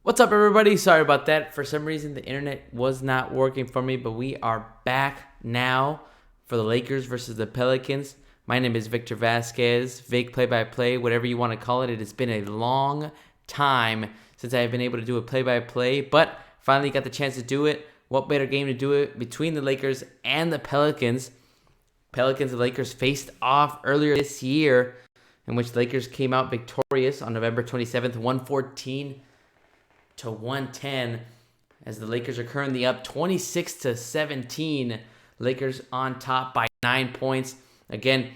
What's up, everybody? Sorry about that. For some reason, the internet was not working for me, but we are back now for the Lakers versus the Pelicans. My name is Victor Vasquez, Vic play-by-play, whatever you want to call it. It has been a long time since I've been able to do a play-by-play, but finally got the chance to do it. What better game to do it between the Lakers and the Pelicans? Pelicans and Lakers faced off earlier this year, in which the Lakers came out victorious on November 27th, 114 to 110, as the Lakers are currently up 26 to 17. Lakers on top by 9 points. Again,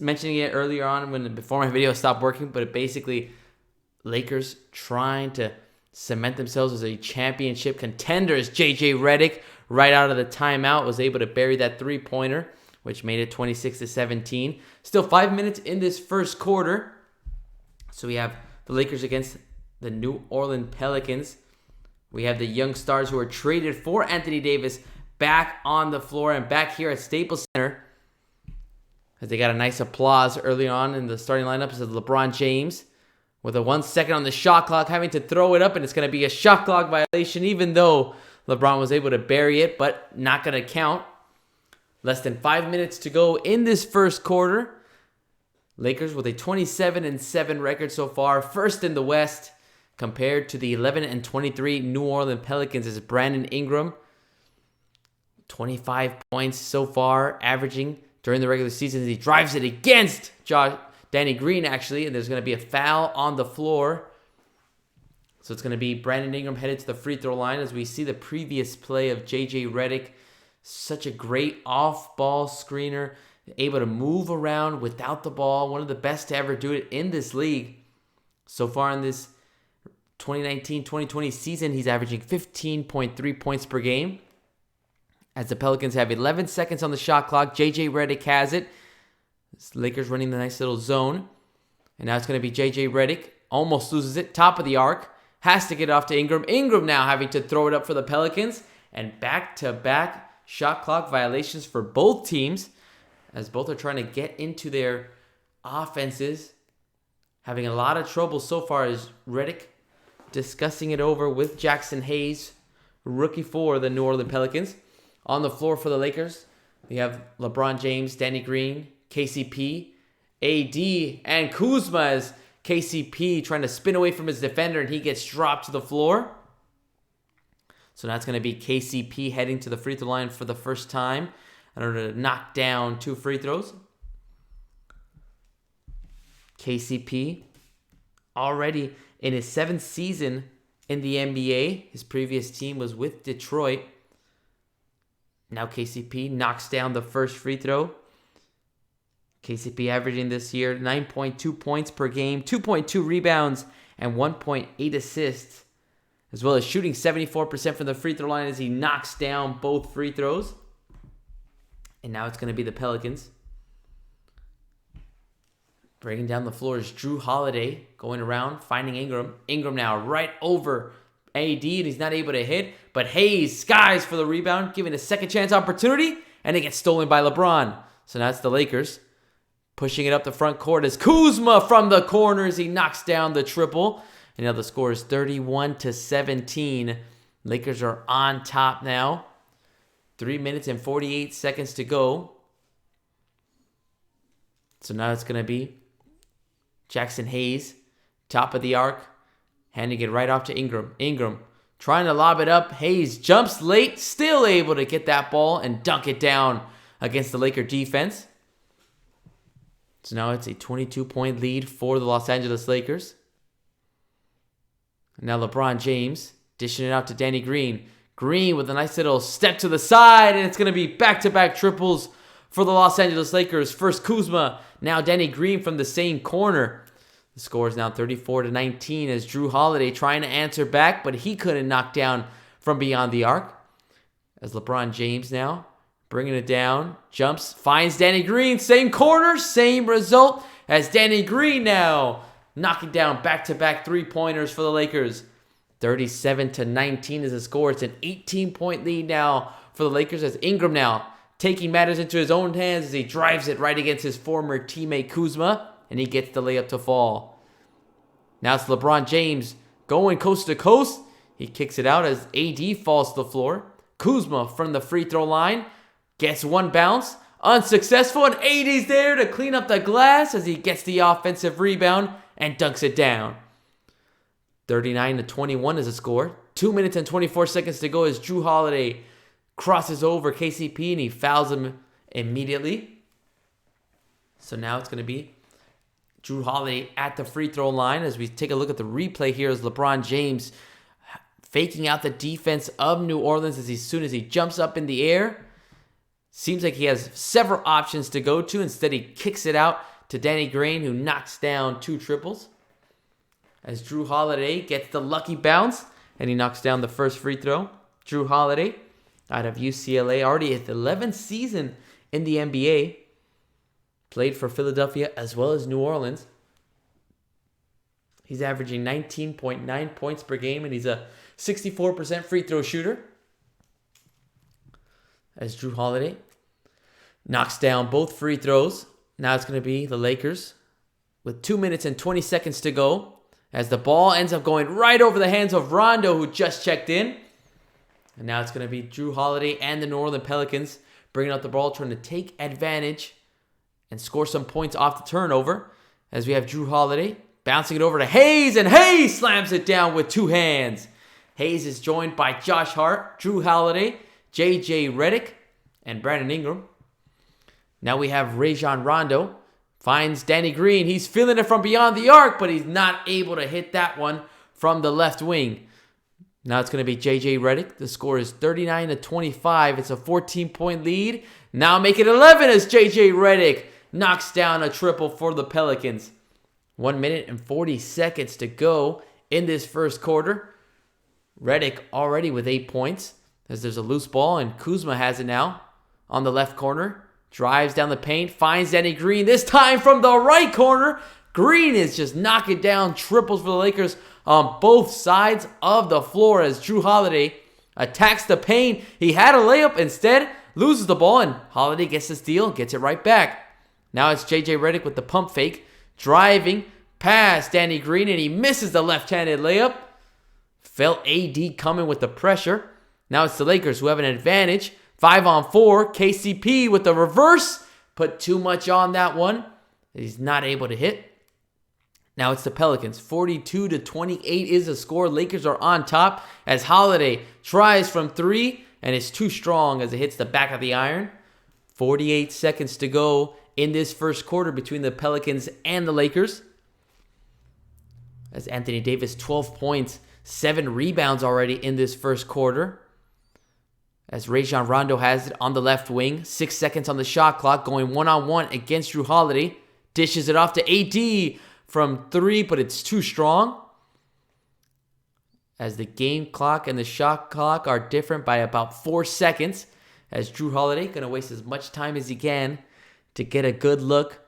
mentioning it earlier on before my video stopped working, but it basically Lakers trying to cement themselves as a championship contender. As JJ Redick, right out of the timeout, was able to bury that three-pointer, which made it 26 to 17. Still 5 minutes in this first quarter. So we have the Lakers against the New Orleans Pelicans. We have the young stars who are traded for Anthony Davis back on the floor and back here at Staples Center, as they got a nice applause early on in the starting lineup. Is LeBron James with a 1 second on the shot clock, having to throw it up, and it's going to be a shot clock violation, even though LeBron was able to bury it, but not going to count. Less than 5 minutes to go in this first quarter. Lakers with a 27-7 record so far, first in the West, compared to the 11-23 New Orleans Pelicans. Is Brandon Ingram, 25 points so far, averaging during the regular season, as he drives it against Danny Green, actually, and there's going to be a foul on the floor. So it's going to be Brandon Ingram headed to the free throw line, as we see the previous play of JJ Redick. Such a great off-ball screener, able to move around without the ball. One of the best to ever do it in this league. So far in this 2019-2020 season, he's averaging 15.3 points per game. As the Pelicans have 11 seconds on the shot clock, JJ Redick has it. Lakers running the nice little zone. And now it's going to be JJ Redick. Almost loses it. Top of the arc. Has to get off to Ingram. Ingram now having to throw it up for the Pelicans. And back-to-back shot clock violations for both teams, as both are trying to get into their offenses. Having a lot of trouble so far, as Redick discussing it over with Jackson Hayes, rookie for the New Orleans Pelicans. On the floor for the Lakers, we have LeBron James, Danny Green, KCP, AD, and Kuzma, as KCP trying to spin away from his defender, and he gets dropped to the floor. So now it's going to be KCP heading to the free throw line for the first time in order to knock down 2 free throws. KCP already in his 7th season in the NBA. His previous team was with Detroit. Now KCP knocks down the first free throw. KCP averaging this year 9.2 points per game, 2.2 rebounds, and 1.8 assists, as well as shooting 74% from the free throw line, as he knocks down both free throws. And now it's going to be the Pelicans. Breaking down the floor is Jrue Holiday, going around, finding Ingram. Ingram now right over AD, and he's not able to hit. But Hayes skies for the rebound, giving a second chance opportunity, and it gets stolen by LeBron. So now it's the Lakers pushing it up the front court, as Kuzma from the corners, he knocks down the triple. And now the score is 31-17. Lakers are on top now. 3 minutes and 48 seconds to go. So now it's going to be Jackson Hayes, top of the arc, handing it right off to Ingram. Ingram trying to lob it up. Hayes jumps late, still able to get that ball and dunk it down against the Laker defense. So now it's a 22-point lead for the Los Angeles Lakers. Now LeBron James dishing it out to Danny Green. Green with a nice little step to the side, and it's going to be back-to-back triples for the Los Angeles Lakers. First Kuzma, now Danny Green from the same corner. The score is now 34-19, as Jrue Holiday trying to answer back, but he couldn't knock down from beyond the arc. As LeBron James now bringing it down, jumps, finds Danny Green, same corner, same result, as Danny Green now knocking down back-to-back three-pointers for the Lakers. 37-19 is the score. It's an 18-point lead now for the Lakers, as Ingram now taking matters into his own hands as he drives it right against his former teammate Kuzma, and he gets the layup to fall. Now it's LeBron James going coast to coast. He kicks it out as AD falls to the floor. Kuzma from the free throw line gets one bounce. Unsuccessful, and AD's there to clean up the glass as he gets the offensive rebound and dunks it down. 39-21 is the score. 2 minutes and 24 seconds to go as Jrue Holiday crosses over KCP and he fouls him immediately. So now it's going to be Jrue Holiday at the free throw line as we take a look at the replay here as LeBron James faking out the defense of New Orleans as soon as he jumps up in the air. Seems like he has several options to go to. Instead, he kicks it out to Danny Green, who knocks down 2 triples. As Jrue Holiday gets the lucky bounce, and he knocks down the first free throw. Jrue Holiday out of UCLA, already his 11th season in the NBA. Played for Philadelphia as well as New Orleans. He's averaging 19.9 points per game, and he's a 64% free throw shooter. As Jrue Holiday knocks down both free throws. Now it's going to be the Lakers with 2 minutes and 20 seconds to go as the ball ends up going right over the hands of Rondo, who just checked in. And now it's going to be Jrue Holiday and the New Orleans Pelicans bringing up the ball, trying to take advantage and score some points off the turnover. As we have Jrue Holiday bouncing it over to Hayes, and Hayes slams it down with 2 hands. Hayes is joined by Josh Hart, Jrue Holiday, J.J. Redick, and Brandon Ingram. Now we have Rajon Rondo. Finds Danny Green. He's feeling it from beyond the arc, but he's not able to hit that one from the left wing. Now it's going to be J.J. Redick. The score is 39-25. It's a 14-point lead. Now make it 11 as J.J. Redick knocks down a triple for the Pelicans. 1 minute and 40 seconds to go in this first quarter. Redick already with 8 points. As there's a loose ball, and Kuzma has it now on the left corner. Drives down the paint, finds Danny Green, this time from the right corner. Green is just knocking down triples for the Lakers on both sides of the floor as Jrue Holiday attacks the paint. He had a layup, instead loses the ball, and Holiday gets the steal, gets it right back. Now it's J.J. Redick with the pump fake, driving past Danny Green, and he misses the left-handed layup. Felt AD coming with the pressure. Now it's the Lakers who have an advantage. 5-on-4. KCP with the reverse. Put too much on that one. He's not able to hit. Now it's the Pelicans. 42-28 is the score. Lakers are on top as Holiday tries from 3 and it's too strong as it hits the back of the iron. 48 seconds to go in this first quarter between the Pelicans and the Lakers. As Anthony Davis, 12 points, 7 rebounds already in this first quarter. As Rajon Rondo has it on the left wing. 6 seconds on the shot clock, going one-on-one against Jrue Holiday. Dishes it off to AD from 3, but it's too strong. As the game clock and the shot clock are different by about 4 seconds. As Jrue Holiday going to waste as much time as he can to get a good look.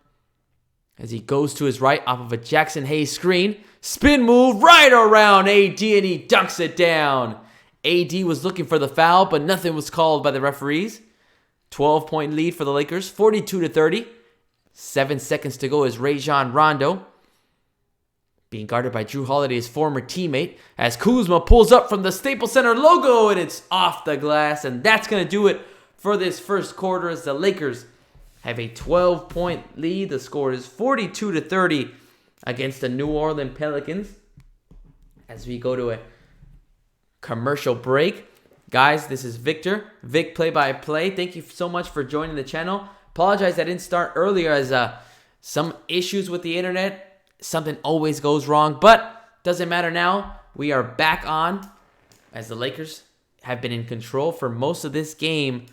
As he goes to his right off of a Jackson Hayes screen. Spin move right around AD, and he dunks it down. AD was looking for the foul, but nothing was called by the referees. 12-point lead for the Lakers, 42-30. 7 seconds to go as Rajon Rondo being guarded by Jrue Holiday's former teammate as Kuzma pulls up from the Staples Center logo, and it's off the glass. And that's going to do it for this first quarter as the Lakers have a 12-point lead. The score is 42-30 against the New Orleans Pelicans. As we go to a commercial break. Guys, this is Victor, Vic Play-by-Play. Thank you so much for joining the channel. Apologize I didn't start earlier as some issues with the internet. Something always goes wrong, but doesn't matter now. We are back on as the Lakers have been in control for most of this game.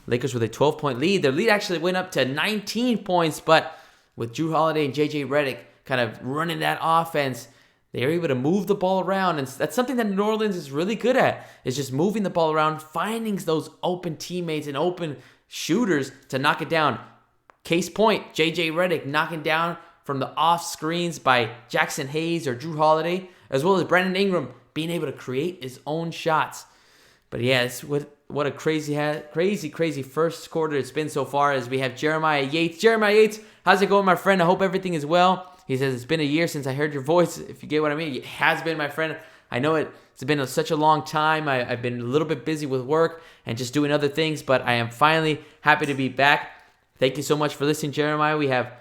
Lakers with a 12-point lead. Their lead actually went up to 19 points, but with Jrue Holiday and J.J. Redick kind of running that offense, they are able to move the ball around, and that's something that New Orleans is really good at, is just moving the ball around, finding those open teammates and open shooters to knock it down. Case point, J.J. Redick knocking down from the off screens by Jackson Hayes or Jrue Holiday, as well as Brandon Ingram being able to create his own shots. But yes, what a crazy first quarter it's been so far as we have Jeremiah Yates. Jeremiah Yates, how's it going, my friend? I hope everything is well. He says, it's been a year since I heard your voice, if you get what I mean. It has been, my friend. I know it's been such a long time. I've been a little bit busy with work and just doing other things, but I am finally happy to be back. Thank you so much for listening, Jeremiah. We have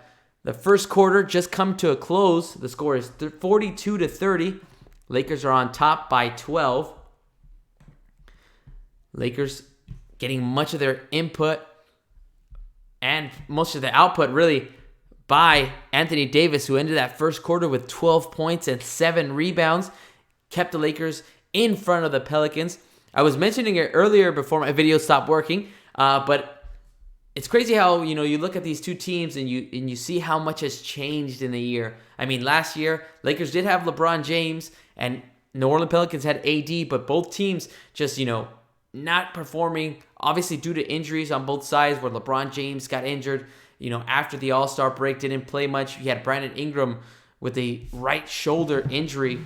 the first quarter just come to a close. The score is 42-30. Lakers are on top by 12. Lakers getting much of their input and most of the output really by Anthony Davis, who ended that first quarter with 12 points and 7 rebounds, kept the Lakers in front of the Pelicans. I was mentioning it earlier before my video stopped working, but it's crazy how you look at these two teams and you see how much has changed in a year. I mean, last year Lakers did have LeBron James and New Orleans Pelicans had AD, but both teams just not performing, obviously due to injuries on both sides, where LeBron James got injured, after the All-Star break, didn't play much. You had Brandon Ingram with a right shoulder injury.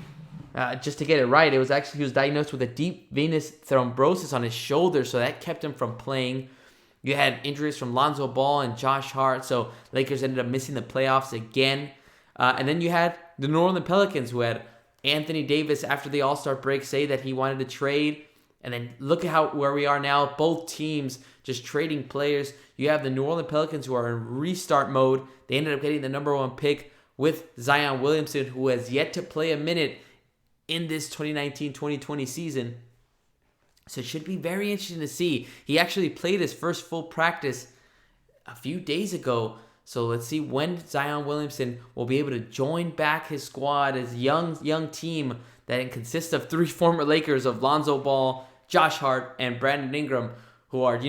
Just to get it right, he was diagnosed with a deep venous thrombosis on his shoulder, so that kept him from playing. You had injuries from Lonzo Ball and Josh Hart, so Lakers ended up missing the playoffs again. And then you had the New Orleans Pelicans, who had Anthony Davis after the All-Star break say that he wanted to trade. And then look at where we are now. Both teams just trading players. You have the New Orleans Pelicans, who are in restart mode. They ended up getting the number 1 pick with Zion Williamson, who has yet to play a minute in this 2019-2020 season. So it should be very interesting to see. He actually played his first full practice a few days ago. So let's see when Zion Williamson will be able to join back his squad, his young team that consists of 3 former Lakers of Lonzo Ball, Josh Hart, and Brandon Ingram, who are,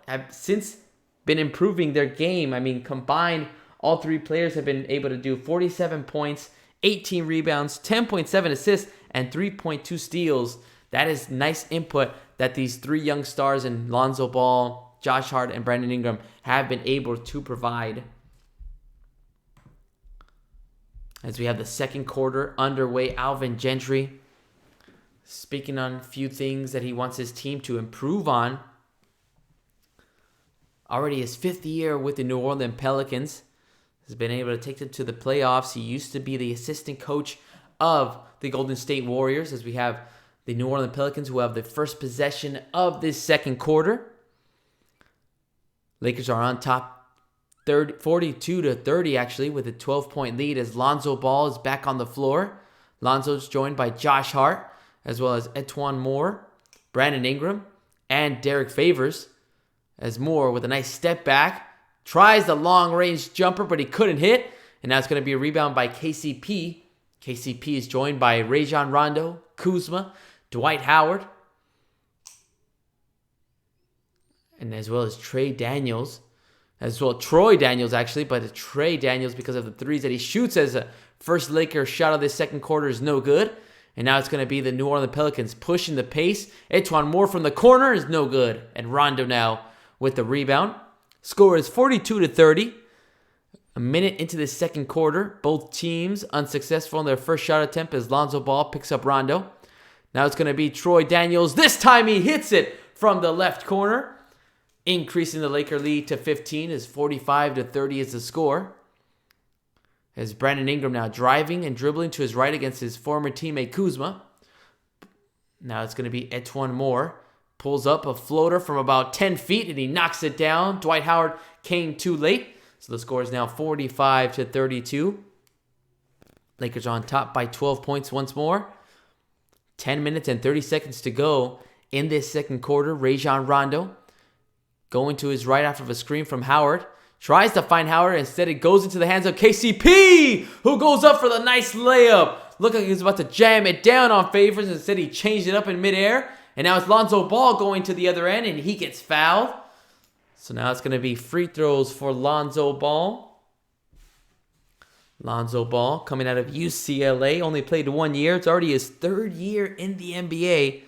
have since been improving their game. I mean, combined, all 3 players have been able to do 47 points, 18 rebounds, 10.7 assists, and 3.2 steals. That is nice input that these 3 young stars in Lonzo Ball, Josh Hart, and Brandon Ingram have been able to provide. As we have the second quarter underway, Alvin Gentry speaking on a few things that he wants his team to improve on. Already his 5th year with the New Orleans Pelicans. Has been able to take them to the playoffs. He used to be the assistant coach of the Golden State Warriors, as we have the New Orleans Pelicans, who have the first possession of this second quarter. Lakers are on top 42-30 actually, with a 12-point lead as Lonzo Ball is back on the floor. Lonzo's joined by Josh Hart, as well as Etuan Moore, Brandon Ingram, and Derek Favors. As Moore, with a nice step back, tries the long-range jumper, but he couldn't hit. And now it's going to be a rebound by KCP. KCP is joined by Rajon Rondo, Kuzma, Dwight Howard, and as well as Troy Daniels, actually, but Troy Daniels, because of the threes that he shoots as a first Laker shot of this second quarter, is no good. And now it's going to be the New Orleans Pelicans pushing the pace. Etuan Moore from the corner is no good. And Rondo now with the rebound. Score is 42-30. A minute into the second quarter, both teams unsuccessful in their first shot attempt as Lonzo Ball picks up Rondo. Now it's going to be Troy Daniels. This time he hits it from the left corner, increasing the Laker lead to 15 as 45-30 is the score. As Brandon Ingram now driving and dribbling to his right against his former teammate Kuzma. Now it's going to be Etuan Moore. Pulls up a floater from about 10 feet and he knocks it down. Dwight Howard came too late. So the score is now 45-32. Lakers are on top by 12 points once more. 10 minutes and 30 seconds to go in this second quarter. Rajon Rondo going to his right after a screen from Howard. Tries to find Howard. Instead, it goes into the hands of KCP, who goes up for the nice layup. Looked like he was about to jam it down on Favors. Instead, he changed it up in midair. And now it's Lonzo Ball going to the other end, and he gets fouled. So now it's going to be free throws for Lonzo Ball. Lonzo Ball coming out of UCLA. Only played 1 year. It's already his 3rd year in the NBA.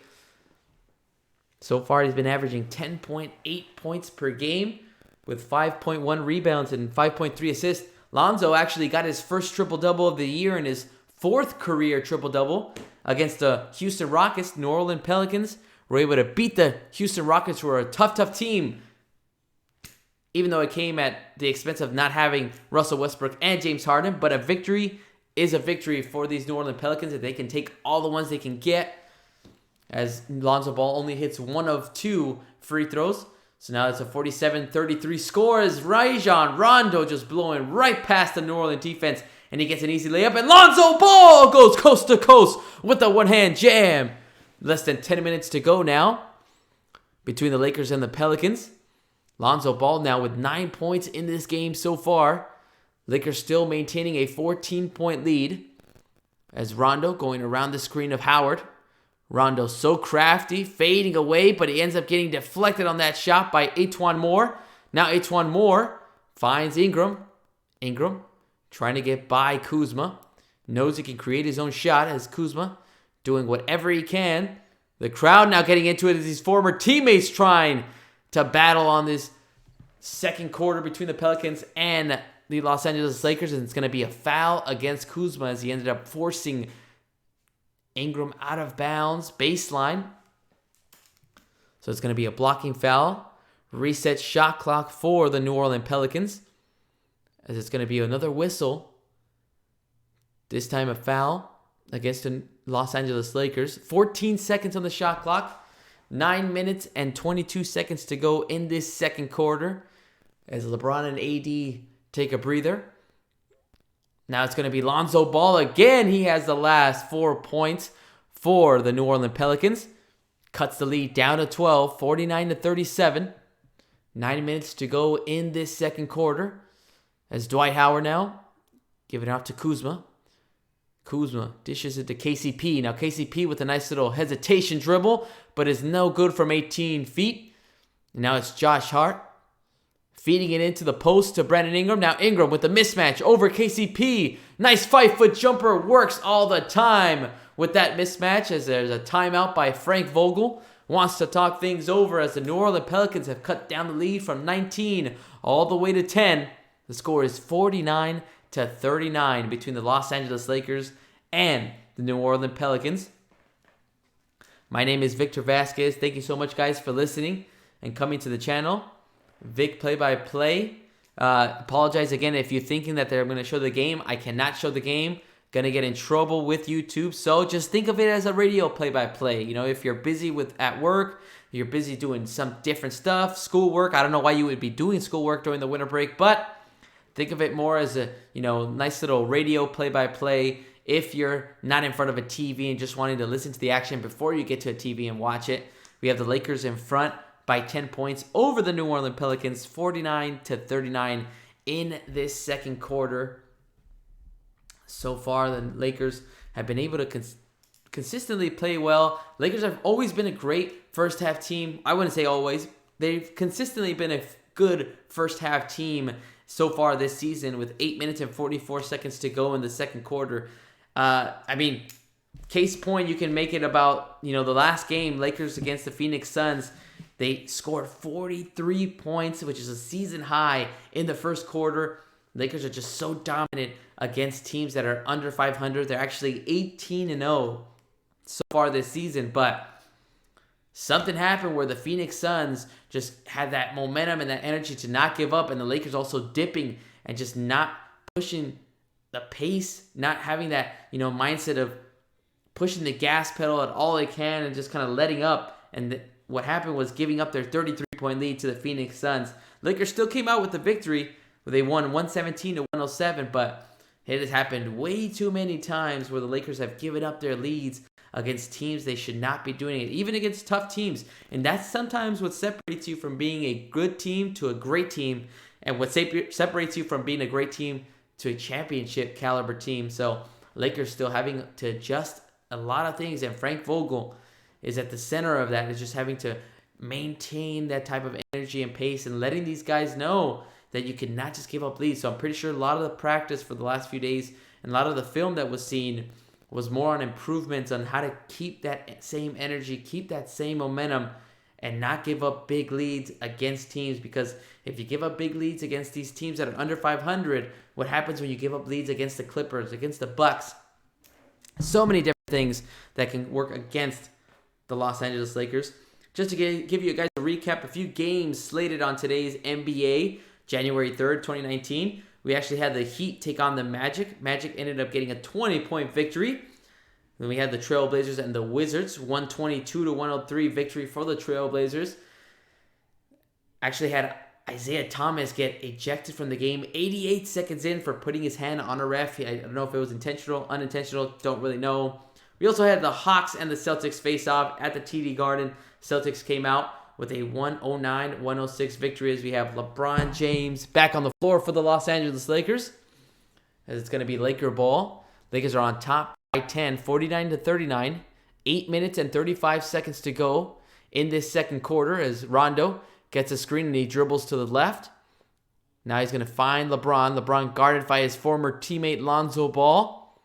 So far, he's been averaging 10.8 points per game with 5.1 rebounds and 5.3 assists. Lonzo actually got his first triple-double of the year and his 4th career triple-double against the Houston Rockets. New Orleans Pelicans were able to beat the Houston Rockets, who are a tough team, even though it came at the expense of not having Russell Westbrook and James Harden. But a victory is a victory for these New Orleans Pelicans if they can take all the ones they can get, as Lonzo Ball only hits 1 of 2 free throws. So now it's a 47-33 score as Rajon Rondo just blowing right past the New Orleans defense, and he gets an easy layup, and Lonzo Ball goes coast to coast with a one-hand jam. Less than 10 minutes to go now between the Lakers and the Pelicans. Lonzo Ball now with 9 points in this game so far. Lakers still maintaining a 14-point lead as Rondo going around the screen of Howard. Rondo so crafty, fading away, but he ends up getting deflected on that shot by E'Twaun Moore. Now E'Twaun Moore finds Ingram. Ingram trying to get by Kuzma. Knows he can create his own shot as Kuzma doing whatever he can. The crowd now getting into it as these former teammates trying to battle on this second quarter between the Pelicans and the Los Angeles Lakers, and it's going to be a foul against Kuzma as he ended up forcing Ingram out of bounds, baseline. So it's going to be a blocking foul. Reset shot clock for the New Orleans Pelicans, as it's going to be another whistle. This time a foul against the Los Angeles Lakers. 14 seconds on the shot clock. 9 minutes and 22 seconds to go in this second quarter as LeBron and AD take a breather. Now it's going to be Lonzo Ball again. He has the last 4 points for the New Orleans Pelicans. Cuts the lead down to 12, 49-37. 9 minutes to go in this second quarter as Dwight Howard now giving it out to Kuzma. Kuzma dishes it to KCP. Now KCP with a nice little hesitation dribble, but is no good from 18 feet. And now it's Josh Hart feeding it into the post to Brandon Ingram. Now Ingram with the mismatch over KCP. Nice 5-foot jumper, works all the time with that mismatch as there's a timeout by Frank Vogel. Wants to talk things over as the New Orleans Pelicans have cut down the lead from 19 all the way to 10. The score is 49-39 between the Los Angeles Lakers and the New Orleans Pelicans. My name is Victor Vasquez. Thank you so much, guys, for listening and coming to the channel. Vic Play-by-Play. Apologize again if you're thinking that they're going to show the game. I cannot show the game. Going to get in trouble with YouTube. So just think of it as a radio play-by-play. You know, if you're busy at work, you're busy doing some different stuff, schoolwork. I don't know why you would be doing schoolwork during the winter break, but think of it more as a, nice little radio play-by-play if you're not in front of a TV and just wanting to listen to the action before you get to a TV and watch it. We have the Lakers in front by 10 points over the New Orleans Pelicans, 49-39 in this second quarter. So far, the Lakers have been able to consistently play well. Lakers have always been a great first half team. I wouldn't say always. They've consistently been a good first half team so far this season with 8 minutes and 44 seconds to go in the second quarter. Case point, you can make it about, the last game, Lakers against the Phoenix Suns. They scored 43 points, which is a season high in the first quarter. Lakers are just so dominant against teams that are under 500. They're actually 18-0 so far this season, but something happened where the Phoenix Suns just had that momentum and that energy to not give up, and the Lakers also dipping and just not pushing the pace, not having that, mindset of pushing the gas pedal at all they can and just kind of letting up. And what happened was giving up their 33-point lead to the Phoenix Suns. Lakers still came out with the victory where they won 117-107, but it has happened way too many times where the Lakers have given up their leads against teams they should not be doing it, even against tough teams. And that's sometimes what separates you from being a good team to a great team, and what separates you from being a great team to a championship caliber team. So Lakers still having to adjust a lot of things, and Frank Vogel is at the center of that, is just having to maintain that type of energy and pace and letting these guys know that you cannot just give up leads. So I'm pretty sure a lot of the practice for the last few days and a lot of the film that was seen was more on improvements on how to keep that same energy, keep that same momentum, and not give up big leads against teams. Because if you give up big leads against these teams that are under 500, what happens when you give up leads against the Clippers, against the Bucks? So many different things that can work against the Los Angeles Lakers. Just to give you guys a recap, a few games slated on today's NBA, January 3rd, 2019. we actually had the Heat take on the Magic. Magic ended up getting a 20-point victory. Then we had the Trailblazers and the Wizards, 122-103 victory for the Trailblazers. Actually had Isaiah Thomas get ejected from the game 88 seconds in for putting his hand on a ref. I don't know if it was intentional, unintentional, don't really know. We also had the Hawks and the Celtics face off at the TD Garden. Celtics came out with a 109-106 victory as we have LeBron James back on the floor for the Los Angeles Lakers. As it's going to be Laker ball. Lakers are on top by 10, 49-39. 8 minutes and 35 seconds to go in this second quarter as Rondo gets a screen and he dribbles to the left. Now he's going to find LeBron. LeBron guarded by his former teammate Lonzo Ball.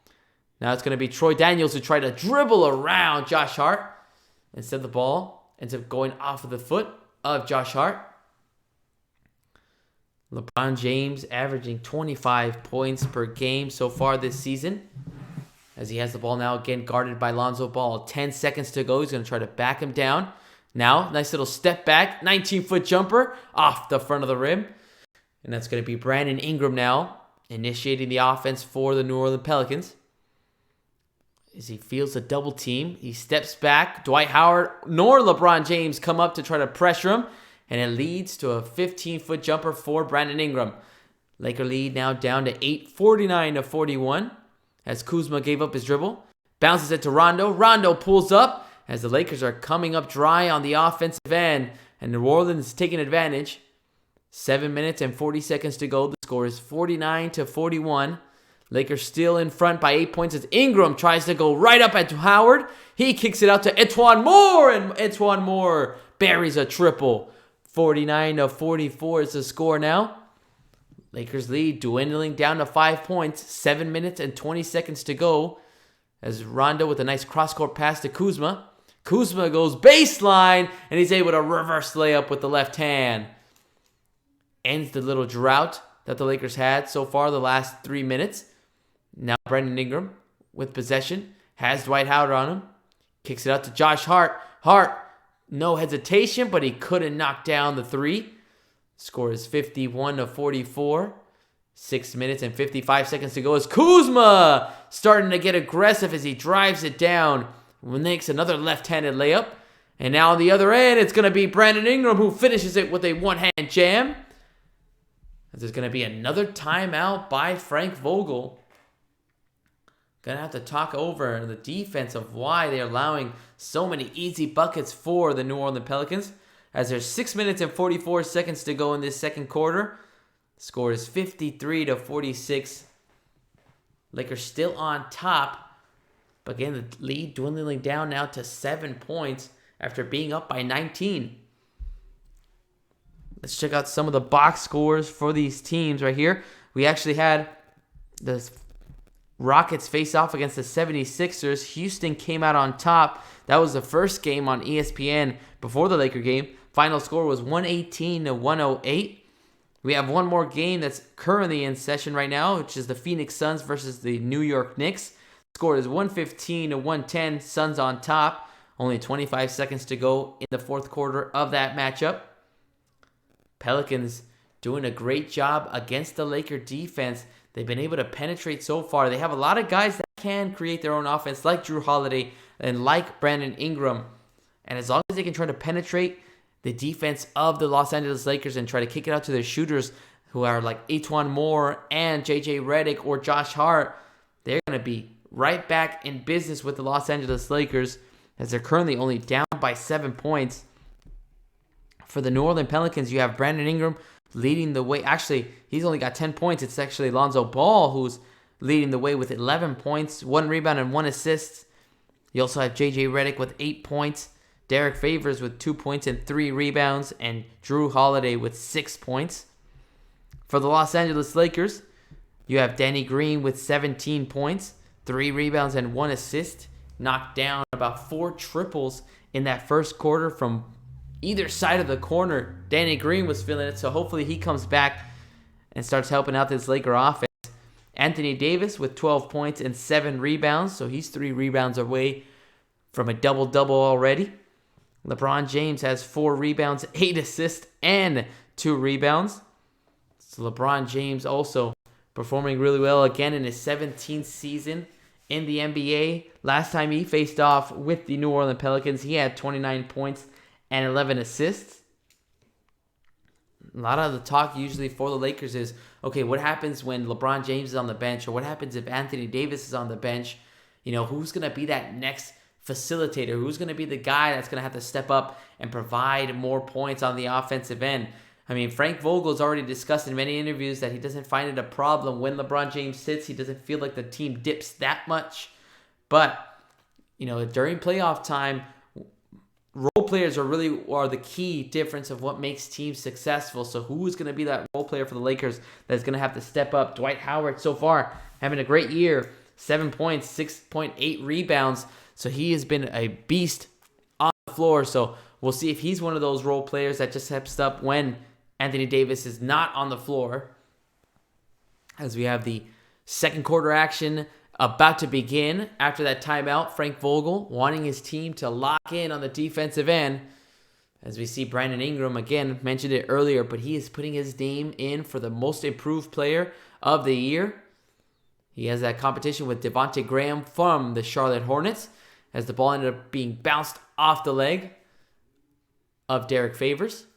Now it's going to be Troy Daniels who tried to dribble around Josh Hart. Instead, the ball ends up going off of the foot of Josh Hart. LeBron James averaging 25 points per game so far this season. As he has the ball now again guarded by Lonzo Ball. 10 seconds to go. He's going to try to back him down. Now, nice little step back. 19-foot jumper off the front of the rim. And that's going to be Brandon Ingram now initiating the offense for the New Orleans Pelicans. As he feels a double team, he steps back. Dwight Howard nor LeBron James come up to try to pressure him. And it leads to a 15-foot jumper for Brandon Ingram. Laker lead now down to 8, 49-41. As Kuzma gave up his dribble. Bounces it to Rondo. Rondo pulls up as the Lakers are coming up dry on the offensive end. And New Orleans is taking advantage. 7 minutes and 40 seconds to go. The score is 49-41. Lakers still in front by 8 points as Ingram tries to go right up at Howard. He kicks it out to Etuan Moore, and Etuan Moore buries a triple. 49-44 is the score now. Lakers lead dwindling down to 5 points. 7 minutes and 20 seconds to go. As Rondo with a nice cross-court pass to Kuzma. Kuzma goes baseline, and he's able to reverse layup with the left hand. Ends the little drought that the Lakers had so far the last 3 minutes. Now Brandon Ingram with possession. Has Dwight Howard on him. Kicks it out to Josh Hart. Hart, no hesitation, but he couldn't knock down the three. Score is 51-44. 6 minutes and 55 seconds to go as Kuzma starting to get aggressive as he drives it down. Makes another left-handed layup. And now on the other end, it's going to be Brandon Ingram who finishes it with a one-hand jam. There's going to be another timeout by Frank Vogel. Going to have to talk over the defense of why they're allowing so many easy buckets for the New Orleans Pelicans. As there's 6 minutes and 44 seconds to go in this second quarter. Score is 53-46. Lakers still on top. But again, the lead dwindling down now to 7 points after being up by 19. Let's check out some of the box scores for these teams right here. We actually had the Rockets face off against the 76ers. Houston came out on top. That was the first game on ESPN before the Laker game. Final score was 118-108. We have one more game that's currently in session right now, which is the Phoenix Suns versus the New York Knicks. Score is 115-110. Suns on top. Only 25 seconds to go in the fourth quarter of that matchup. Pelicans doing a great job against the Laker defense. They've been able to penetrate so far. They have a lot of guys that can create their own offense, like Drew Holiday and like Brandon Ingram. And as long as they can try to penetrate the defense of the Los Angeles Lakers and try to kick it out to their shooters who are like Etuan Moore and JJ Redick or Josh Hart, they're going to be right back in business with the Los Angeles Lakers as they're currently only down by 7 points. For the New Orleans Pelicans, you have Brandon Ingram leading the way. Actually, he's only got 10 points. It's actually Lonzo Ball who's leading the way with 11 points, 1 rebound and 1 assist. You also have JJ Redick with 8 points, Derek Favors with 2 points and 3 rebounds, and Drew Holiday with 6 points. For the Los Angeles Lakers, you have Danny Green with 17 points, 3 rebounds and 1 assist. Knocked down about 4 triples in that first quarter from either side of the corner. Danny Green was feeling it, so hopefully he comes back and starts helping out this Laker offense. Anthony Davis with 12 points and 7 rebounds, so he's 3 rebounds away from a double-double already. LeBron James has 4 rebounds, 8 assists, and 2 rebounds. So LeBron James also performing really well again in his 17th season in the NBA. Last time he faced off with the New Orleans Pelicans, he had 29 points and 11 assists. A lot of the talk usually for the Lakers is, okay, what happens when LeBron James is on the bench, or what happens if Anthony Davis is on the bench? Who's going to be that next facilitator? Who's going to be the guy that's going to have to step up and provide more points on the offensive end? I mean, Frank Vogel's already discussed in many interviews that he doesn't find it a problem when LeBron James sits. He doesn't feel like the team dips that much. But, during playoff time, role players are the key difference of what makes teams successful. So who is going to be that role player for the Lakers that's going to have to step up? Dwight Howard so far having a great year. 7 points, 6.8 rebounds. So he has been a beast on the floor. So we'll see if he's one of those role players that just steps up when Anthony Davis is not on the floor. As we have the second quarter action about to begin. After that timeout, Frank Vogel wanting his team to lock in on the defensive end. As we see Brandon Ingram, again, mentioned it earlier, but he is putting his name in for the most improved player of the year. He has that competition with Devontae Graham from the Charlotte Hornets, as the ball ended up being bounced off the leg of Derek Favors.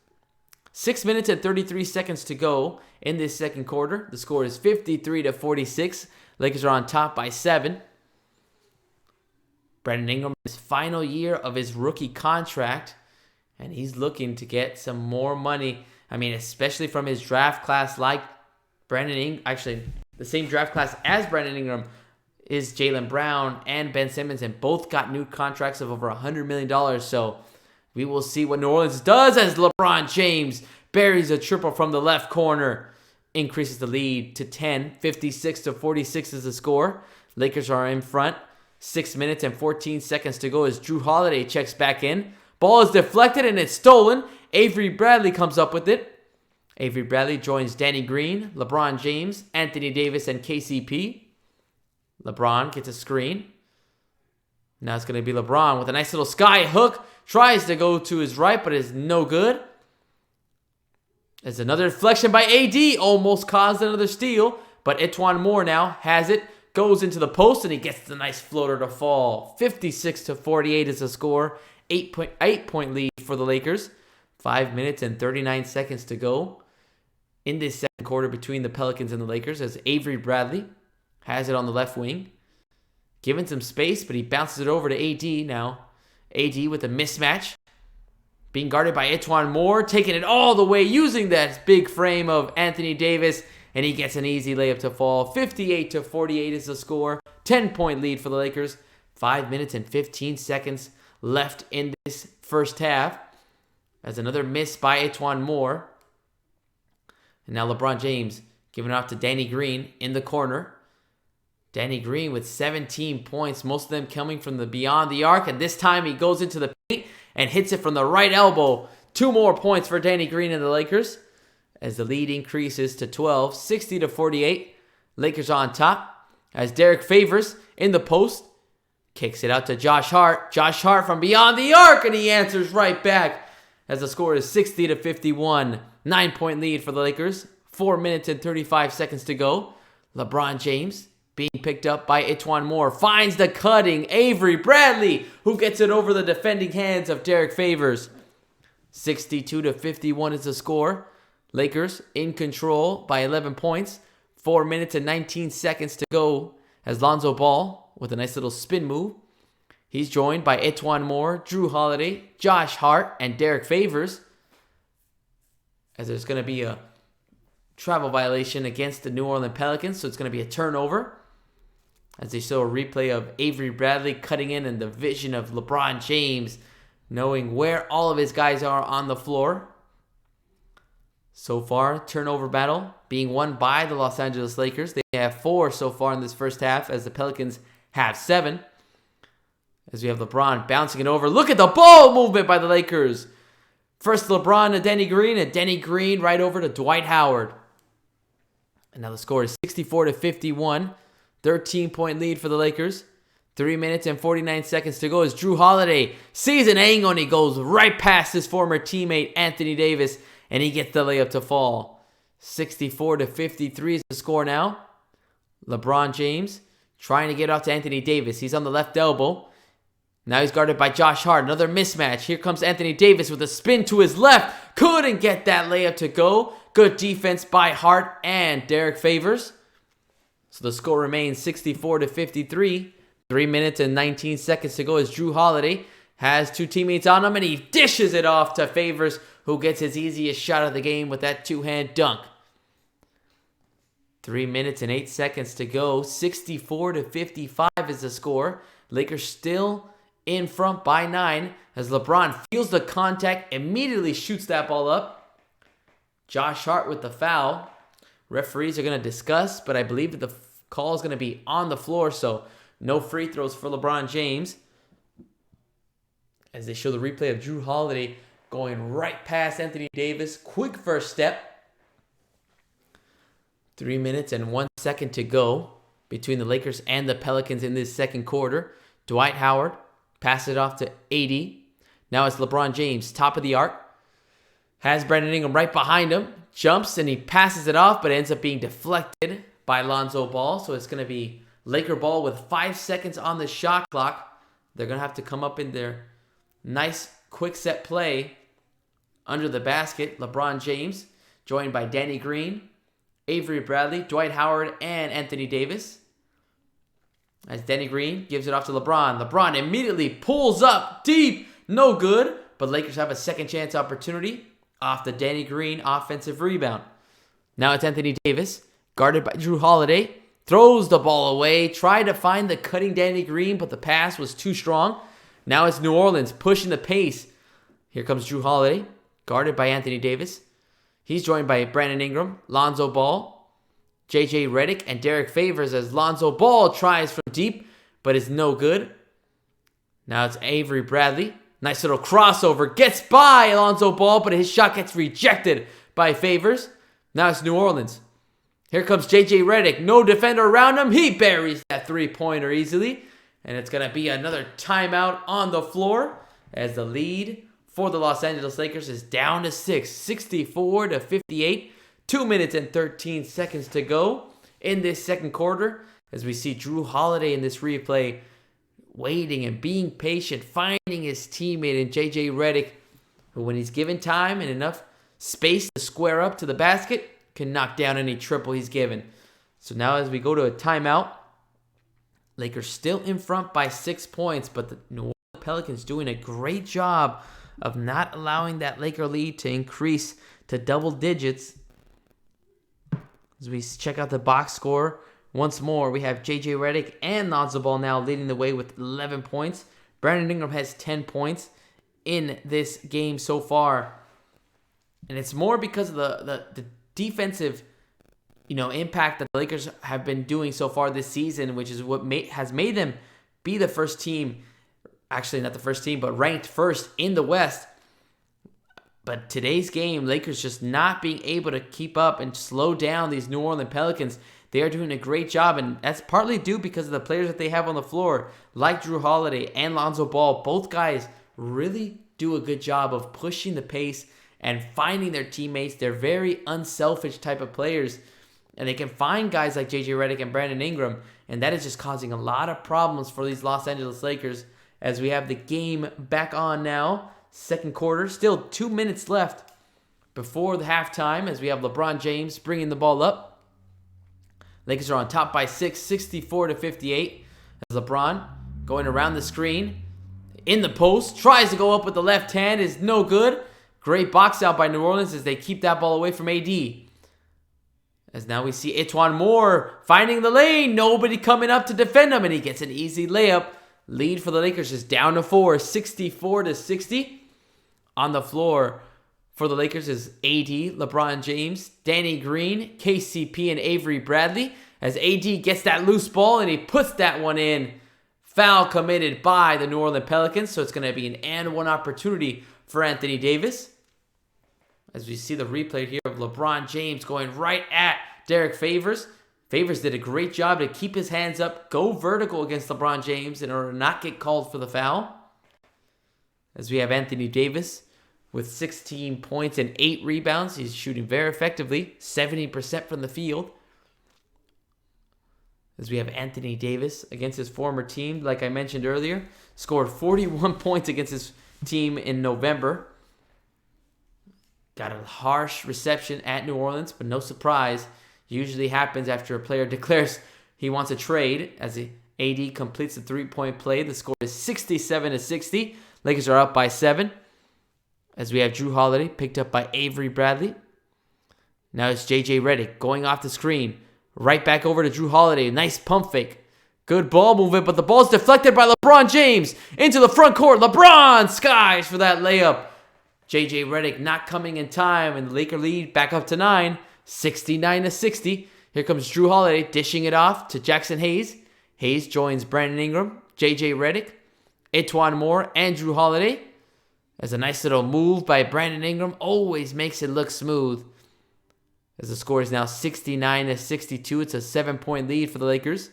6 minutes and 33 seconds to go in this second quarter. The score is 53-46. Lakers are on top by 7. Brandon Ingram, his final year of his rookie contract, and he's looking to get some more money. I mean, especially from his draft class like Brandon Ingram. Actually, the same draft class as Brandon Ingram is Jaylen Brown and Ben Simmons, and both got new contracts of over $100 million. So we will see what New Orleans does as LeBron James buries a triple from the left corner. Increases the lead to 10. 56-46 is the score. Lakers are in front. 6 minutes and 14 seconds to go as Jrue Holiday checks back in. Ball is deflected and it's stolen. Avery Bradley comes up with it. Avery Bradley joins Danny Green, LeBron James, Anthony Davis, and KCP. LeBron gets a screen. Now it's going to be LeBron with a nice little sky hook. Tries to go to his right, but is no good. There's another deflection by AD. Almost caused another steal. But Etuan Moore now has it. Goes into the post, and he gets the nice floater to fall. 56-48 is the score. 8-point lead for the Lakers. 5 minutes and 39 seconds to go in this second quarter between the Pelicans and the Lakers, as Avery Bradley has it on the left wing. Given some space, but he bounces it over to AD now. AD with a mismatch. Being guarded by Etuan Moore. Taking it all the way, using that big frame of Anthony Davis. And he gets an easy layup to fall. 58-48 is the score. 10-point lead for the Lakers. 5 minutes and 15 seconds left in this first half. As another miss by Etuan Moore. And now LeBron James giving it off to Danny Green in the corner. Danny Green with 17 points, most of them coming from the beyond the arc. And this time he goes into the paint and hits it from the right elbow. 2 more points for Danny Green and the Lakers, as the lead increases to 12, 60-48. Lakers on top, as Derek Favors in the post kicks it out to Josh Hart. Josh Hart from beyond the arc, and he answers right back, as the score is 60-51. 9-point lead for the Lakers. 4 minutes and 35 seconds to go. LeBron James being picked up by Etuan Moore. Finds the cutting Avery Bradley, who gets it over the defending hands of Derek Favors. 62-51 is the score. Lakers in control by 11 points. 4 minutes and 19 seconds to go, as Lonzo Ball with a nice little spin move. He's joined by Etuan Moore, Jrue Holiday, Josh Hart, and Derek Favors, as there's going to be a travel violation against the New Orleans Pelicans, so it's going to be a turnover, as they show a replay of Avery Bradley cutting in and the vision of LeBron James, knowing where all of his guys are on the floor. So far, turnover battle being won by the Los Angeles Lakers. They have 4 so far in this first half, as the Pelicans have 7. As we have LeBron bouncing it over. Look at the ball movement by the Lakers. First LeBron to Danny Green, and Danny Green right over to Dwight Howard. And now the score is 64-51. 13-point lead for the Lakers. 3 minutes and 49 seconds to go as Jrue Holiday sees an angle, and he goes right past his former teammate Anthony Davis, and he gets the layup to fall. 64-53 is the score now. LeBron James trying to get off to Anthony Davis. He's on the left elbow. Now he's guarded by Josh Hart. Another mismatch. Here comes Anthony Davis with a spin to his left. Couldn't get that layup to go. Good defense by Hart and Derek Favors. So the score remains 64-53. 3 minutes and 19 seconds to go as Jrue Holiday has two teammates on him, and he dishes it off to Favors, who gets his easiest shot of the game with that two-hand dunk. 3 minutes and 8 seconds to go. 64-55 is the score. Lakers still in front by 9 as LeBron feels the contact, immediately shoots that ball up. Josh Hart with the foul. Referees are going to discuss, but I believe that the call is going to be on the floor, so no free throws for LeBron James. As they show the replay of Jrue Holiday going right past Anthony Davis. Quick first step. 3 minutes and 1 second to go between the Lakers and the Pelicans in this second quarter. Dwight Howard passes it off to AD. Now it's LeBron James, top of the arc. Has Brandon Ingram right behind him. Jumps and he passes it off, but ends up being deflected by Lonzo Ball. So it's going to be Laker ball with 5 seconds on the shot clock. They're going to have to come up in their nice quick set play under the basket. LeBron James joined by Danny Green, Avery Bradley, Dwight Howard, and Anthony Davis. As Danny Green gives it off to LeBron. LeBron immediately pulls up deep. No good. But Lakers have a second chance opportunity off the Danny Green offensive rebound. Now it's Anthony Davis, guarded by Jrue Holiday. Throws the ball away. Tried to find the cutting Danny Green, but the pass was too strong. Now it's New Orleans pushing the pace. Here comes Jrue Holiday, guarded by Anthony Davis. He's joined by Brandon Ingram, Lonzo Ball, JJ Redick, and Derek Favors as Lonzo Ball tries from deep, but is no good. Now it's Avery Bradley. Nice little crossover. Gets by Lonzo Ball, but his shot gets rejected by Favors. Now it's New Orleans. Here comes JJ Redick. No defender around him. He buries that three-pointer easily. And it's going to be another timeout on the floor as the lead for the Los Angeles Lakers is down to 6. 64-58. 2 minutes and 13 seconds to go in this second quarter as we see Jrue Holiday in this replay waiting and being patient, finding his teammate in JJ Redick, who when he's given time and enough space to square up to the basket, can knock down any triple he's given. So now as we go to a timeout, Lakers still in front by 6 points, but the New Orleans Pelicans doing a great job of not allowing that Laker lead to increase to double digits. As we check out the box score once more, we have JJ Redick and Lonzo Ball now leading the way with 11 points. Brandon Ingram has 10 points in this game so far. And it's more because of the defensive impact that the Lakers have been doing so far this season, which is what has made them be the first team, actually not the first team, but ranked first in the West. But today's game, Lakers just not being able to keep up and slow down these New Orleans Pelicans. They are doing a great job, and that's partly due because of the players that they have on the floor, like Jrue Holiday and Lonzo Ball. Both guys really do a good job of pushing the pace and finding their teammates. They're very unselfish type of players, and they can find guys like JJ Redick and Brandon Ingram, and that is just causing a lot of problems for these Los Angeles Lakers as we have the game back on now. Second quarter, still 2 minutes left before the halftime as we have LeBron James bringing the ball up. Lakers are on top by 6, 64-58. As LeBron going around the screen in the post, tries to go up with the left hand, is no good. Great box out by New Orleans as they keep that ball away from AD. As now we see Etuan Moore finding the lane. Nobody coming up to defend him, and he gets an easy layup. Lead for the Lakers is down to 4, 64-60. On the floor for the Lakers is AD, LeBron James, Danny Green, KCP, and Avery Bradley. As AD gets that loose ball and he puts that one in. Foul committed by the New Orleans Pelicans, so it's going to be an and one opportunity for Anthony Davis. As we see the replay here of LeBron James going right at Derek Favors. Favors did a great job to keep his hands up, go vertical against LeBron James in order to not get called for the foul. As we have Anthony Davis with 16 points and 8 rebounds. He's shooting very effectively, 70% from the field. As we have Anthony Davis against his former team, like I mentioned earlier, scored 41 points against his team in November. Got a harsh reception at New Orleans, but no surprise. Usually happens after a player declares he wants a trade. As the AD completes the three-point play, the score is 67-60. Lakers are up by 7. As we have Drew Holiday picked up by Avery Bradley. Now it's JJ Redick going off the screen. Right back over to Drew Holiday. Nice pump fake. Good ball movement, but the ball's deflected by LeBron James into the front court. LeBron skies for that layup. JJ Redick not coming in time, and the Laker lead back up to 9, 69-60. Here comes Drew Holiday dishing it off to Jackson Hayes. Hayes joins Brandon Ingram, JJ Redick, Etuan Moore, and Drew Holiday. As a nice little move by Brandon Ingram always makes it look smooth. As the score is now 69-62, it's a 7-point lead for the Lakers.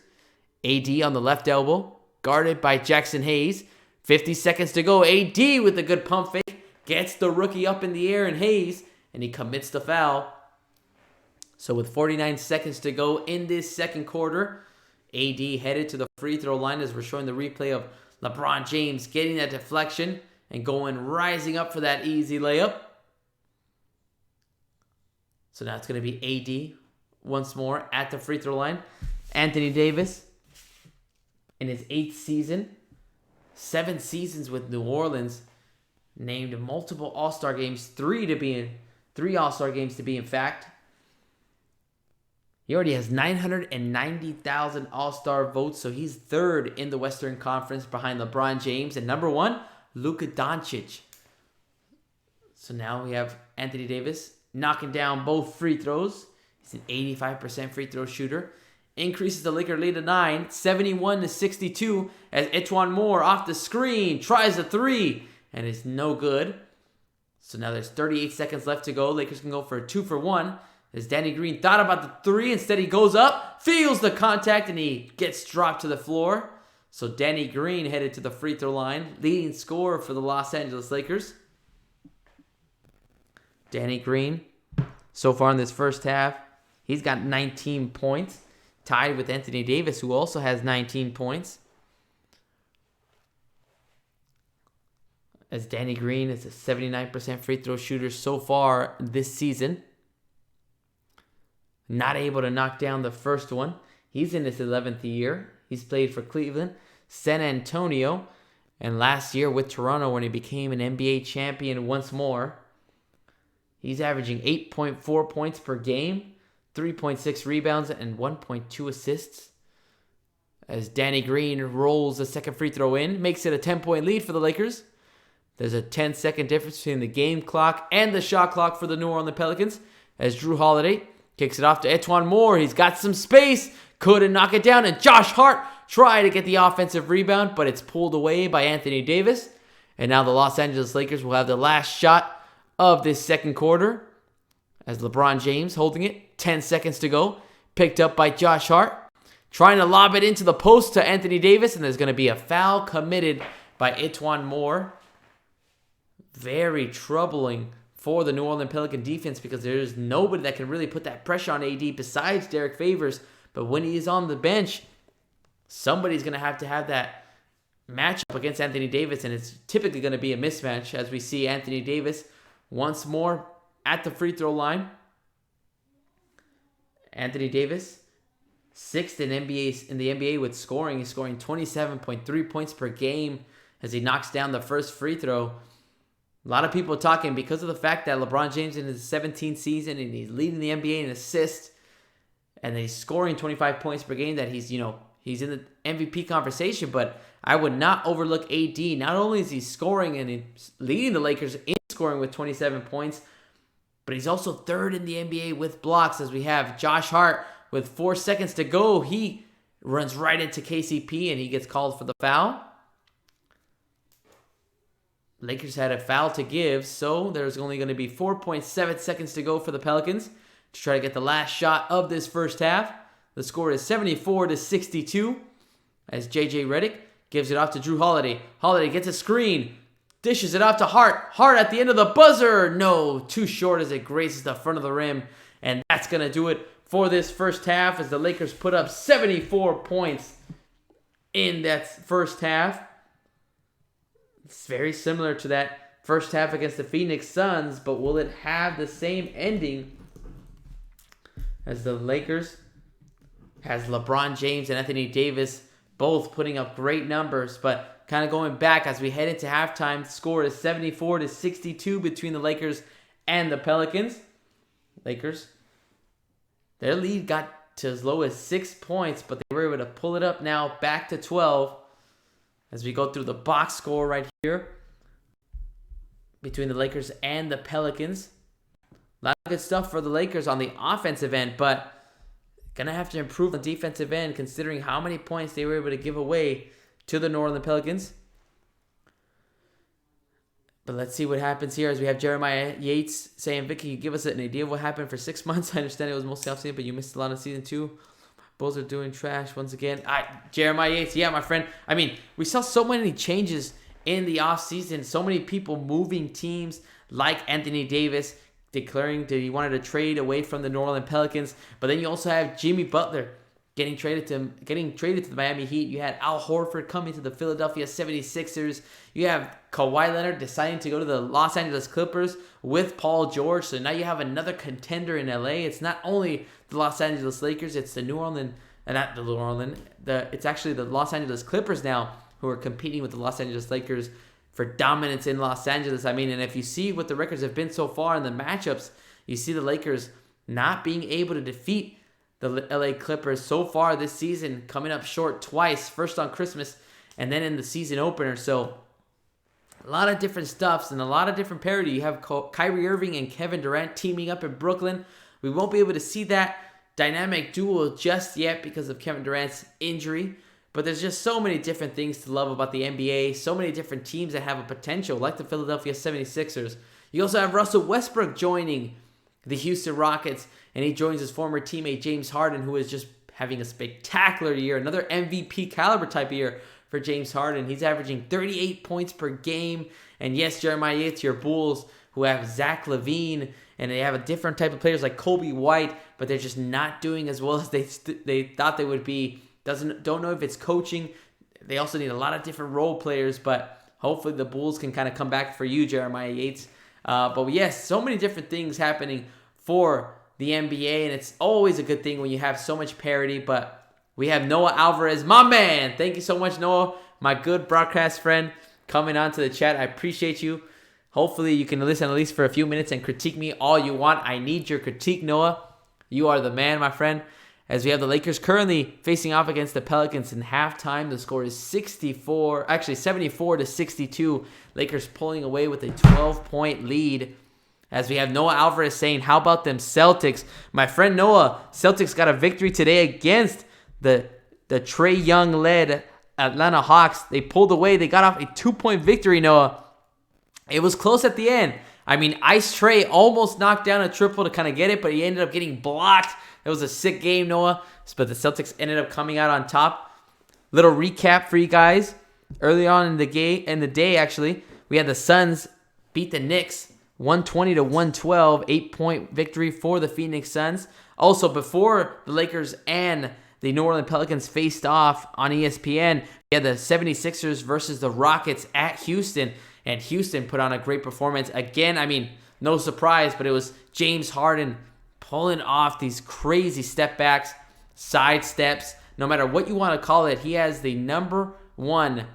AD on the left elbow, guarded by Jackson Hayes. 50 seconds to go. AD with a good pump fake. Gets the rookie up in the air and Hayes, and he commits the foul. So with 49 seconds to go in this second quarter, AD headed to the free throw line as we're showing the replay of LeBron James getting that deflection and rising up for that easy layup. So now it's going to be AD once more at the free throw line. Anthony Davis in his 8th season, 7 seasons with New Orleans, named multiple All-Star games, 3 All-Star games to be in fact. He already has 990,000 All-Star votes, so he's 3rd in the Western Conference behind LeBron James, and number 1, Luka Doncic. So now we have Anthony Davis knocking down both free throws. He's an 85% free throw shooter. Increases the Laker lead to 9, 71-62, as Etuan Moore off the screen tries a 3, and it's no good. So now there's 38 seconds left to go. Lakers can go for a 2-for-1. As Danny Green thought about the 3, instead he goes up, feels the contact, and he gets dropped to the floor. So Danny Green headed to the free throw line, leading scorer for the Los Angeles Lakers. Danny Green, so far in this first half, he's got 19 points, tied with Anthony Davis, who also has 19 points. As Danny Green is a 79% free throw shooter so far this season. Not able to knock down the first one. He's in his 11th year. He's played for Cleveland, San Antonio, and last year with Toronto when he became an NBA champion once more. He's averaging 8.4 points per game, 3.6 rebounds, and 1.2 assists. As Danny Green rolls the second free throw in, makes it a 10-point lead for the Lakers. There's a 10-second difference between the game clock and the shot clock for the New Orleans Pelicans. As Drew Holiday kicks it off to Etuan Moore. He's got some space. Couldn't knock it down. And Josh Hart tried to get the offensive rebound, but it's pulled away by Anthony Davis. And now the Los Angeles Lakers will have the last shot of this second quarter. As LeBron James holding it. 10 seconds to go. Picked up by Josh Hart. Trying to lob it into the post to Anthony Davis. And there's going to be a foul committed by Etuan Moore. Very troubling for the New Orleans Pelican defense because there's nobody that can really put that pressure on AD besides Derek Favors. But when he's on the bench, somebody's going to have that matchup against Anthony Davis, and it's typically going to be a mismatch as we see Anthony Davis once more at the free throw line. Anthony Davis, 6th in the NBA with scoring. He's scoring 27.3 points per game as he knocks down the first free throw. A lot of people talking because of the fact that LeBron James in his 17th season and he's leading the NBA in assists and he's scoring 25 points per game that he's in the MVP conversation, but I would not overlook AD. Not only is he scoring and he's leading the Lakers in scoring with 27 points, but he's also 3rd in the NBA with blocks as we have Josh Hart with 4 seconds to go. He runs right into KCP and he gets called for the foul. Lakers had a foul to give, so there's only going to be 4.7 seconds to go for the Pelicans to try to get the last shot of this first half. The score is 74-62 as JJ Redick gives it off to Drew Holiday. Holiday gets a screen, Dishes it off to Hart. Hart at the end of the buzzer. No, too short as it graces the front of the rim. And that's going to do it for this first half as the Lakers put up 74 points in that first half. It's very similar to that first half against the Phoenix Suns, but will it have the same ending as the Lakers has LeBron James and Anthony Davis both putting up great numbers, but kind of going back as we head into halftime, the score is 74-62 between the Lakers and the Pelicans. Lakers, their lead got to as low as 6 points, but they were able to pull it up now back to 12 as we go through the box score right here between the Lakers and the Pelicans. A lot of good stuff for the Lakers on the offensive end, but going to have to improve on the defensive end considering how many points they were able to give away to the New Orleans Pelicans. But let's see what happens here as we have Jeremiah Yates saying, Vicky, you give us an idea of what happened for 6 months. I understand it was mostly off-season, but you missed a lot of season 2. Bulls are doing trash once again. Jeremiah Yates, yeah, my friend. I mean, we saw so many changes in the offseason. So many people moving teams like Anthony Davis declaring that he wanted to trade away from the New Orleans Pelicans. But then you also have Jimmy Butler getting traded to the Miami Heat. You had Al Horford coming to the Philadelphia 76ers. You have Kawhi Leonard deciding to go to the Los Angeles Clippers with Paul George. So now you have another contender in LA. It's not only the Los Angeles Lakers, it's the it's actually the Los Angeles Clippers now who are competing with the Los Angeles Lakers for dominance in Los Angeles. I mean, and if you see what the records have been so far in the matchups, you see the Lakers not being able to defeat the LA Clippers so far this season, coming up short twice, first on Christmas and then in the season opener. So a lot of different stuffs and a lot of different parity. You have Kyrie Irving and Kevin Durant teaming up in Brooklyn. We won't be able to see that dynamic duo just yet because of Kevin Durant's injury. But there's just so many different things to love about the NBA. So many different teams that have a potential, like the Philadelphia 76ers. You also have Russell Westbrook joining the Houston Rockets, and he joins his former teammate James Harden, who is just having a spectacular year. Another MVP caliber type of year for James Harden. He's averaging 38 points per game. And yes, Jeremiah Yates, your Bulls, who have Zach LaVine, and they have a different type of players like Kobe White, but they're just not doing as well as they thought they would be. Don't know if it's coaching. They also need a lot of different role players, but hopefully the Bulls can kind of come back for you, Jeremiah Yates. But yes, so many different things happening for the NBA, and it's always a good thing when you have so much parity. But we have Noah Alvarez, my man. Thank you so much, Noah, my good broadcast friend, coming on to the chat. I appreciate you. Hopefully you can listen at least for a few minutes and critique me all you want. I need your critique, Noah. You are the man, my friend. As we have the Lakers currently facing off against the Pelicans in halftime. The score is 74-62. Lakers pulling away with a 12-point lead. As we have Noah Alvarez saying, how about them Celtics? My friend Noah, Celtics got a victory today against the Trae Young-led Atlanta Hawks. They pulled away. They got off a 2-point victory, Noah. It was close at the end. I mean, Ice Trae almost knocked down a triple to kind of get it, but he ended up getting blocked. It was a sick game, Noah, but the Celtics ended up coming out on top. Little recap for you guys. Early on in the day, actually, we had the Suns beat the Knicks 120-112, 8-point victory for the Phoenix Suns. Also, before the Lakers and the New Orleans Pelicans faced off on ESPN, we had the 76ers versus the Rockets at Houston, and Houston put on a great performance. Again, I mean, no surprise, but it was James Harden pulling off these crazy step backs, side steps, no matter what you want to call it. He has the number one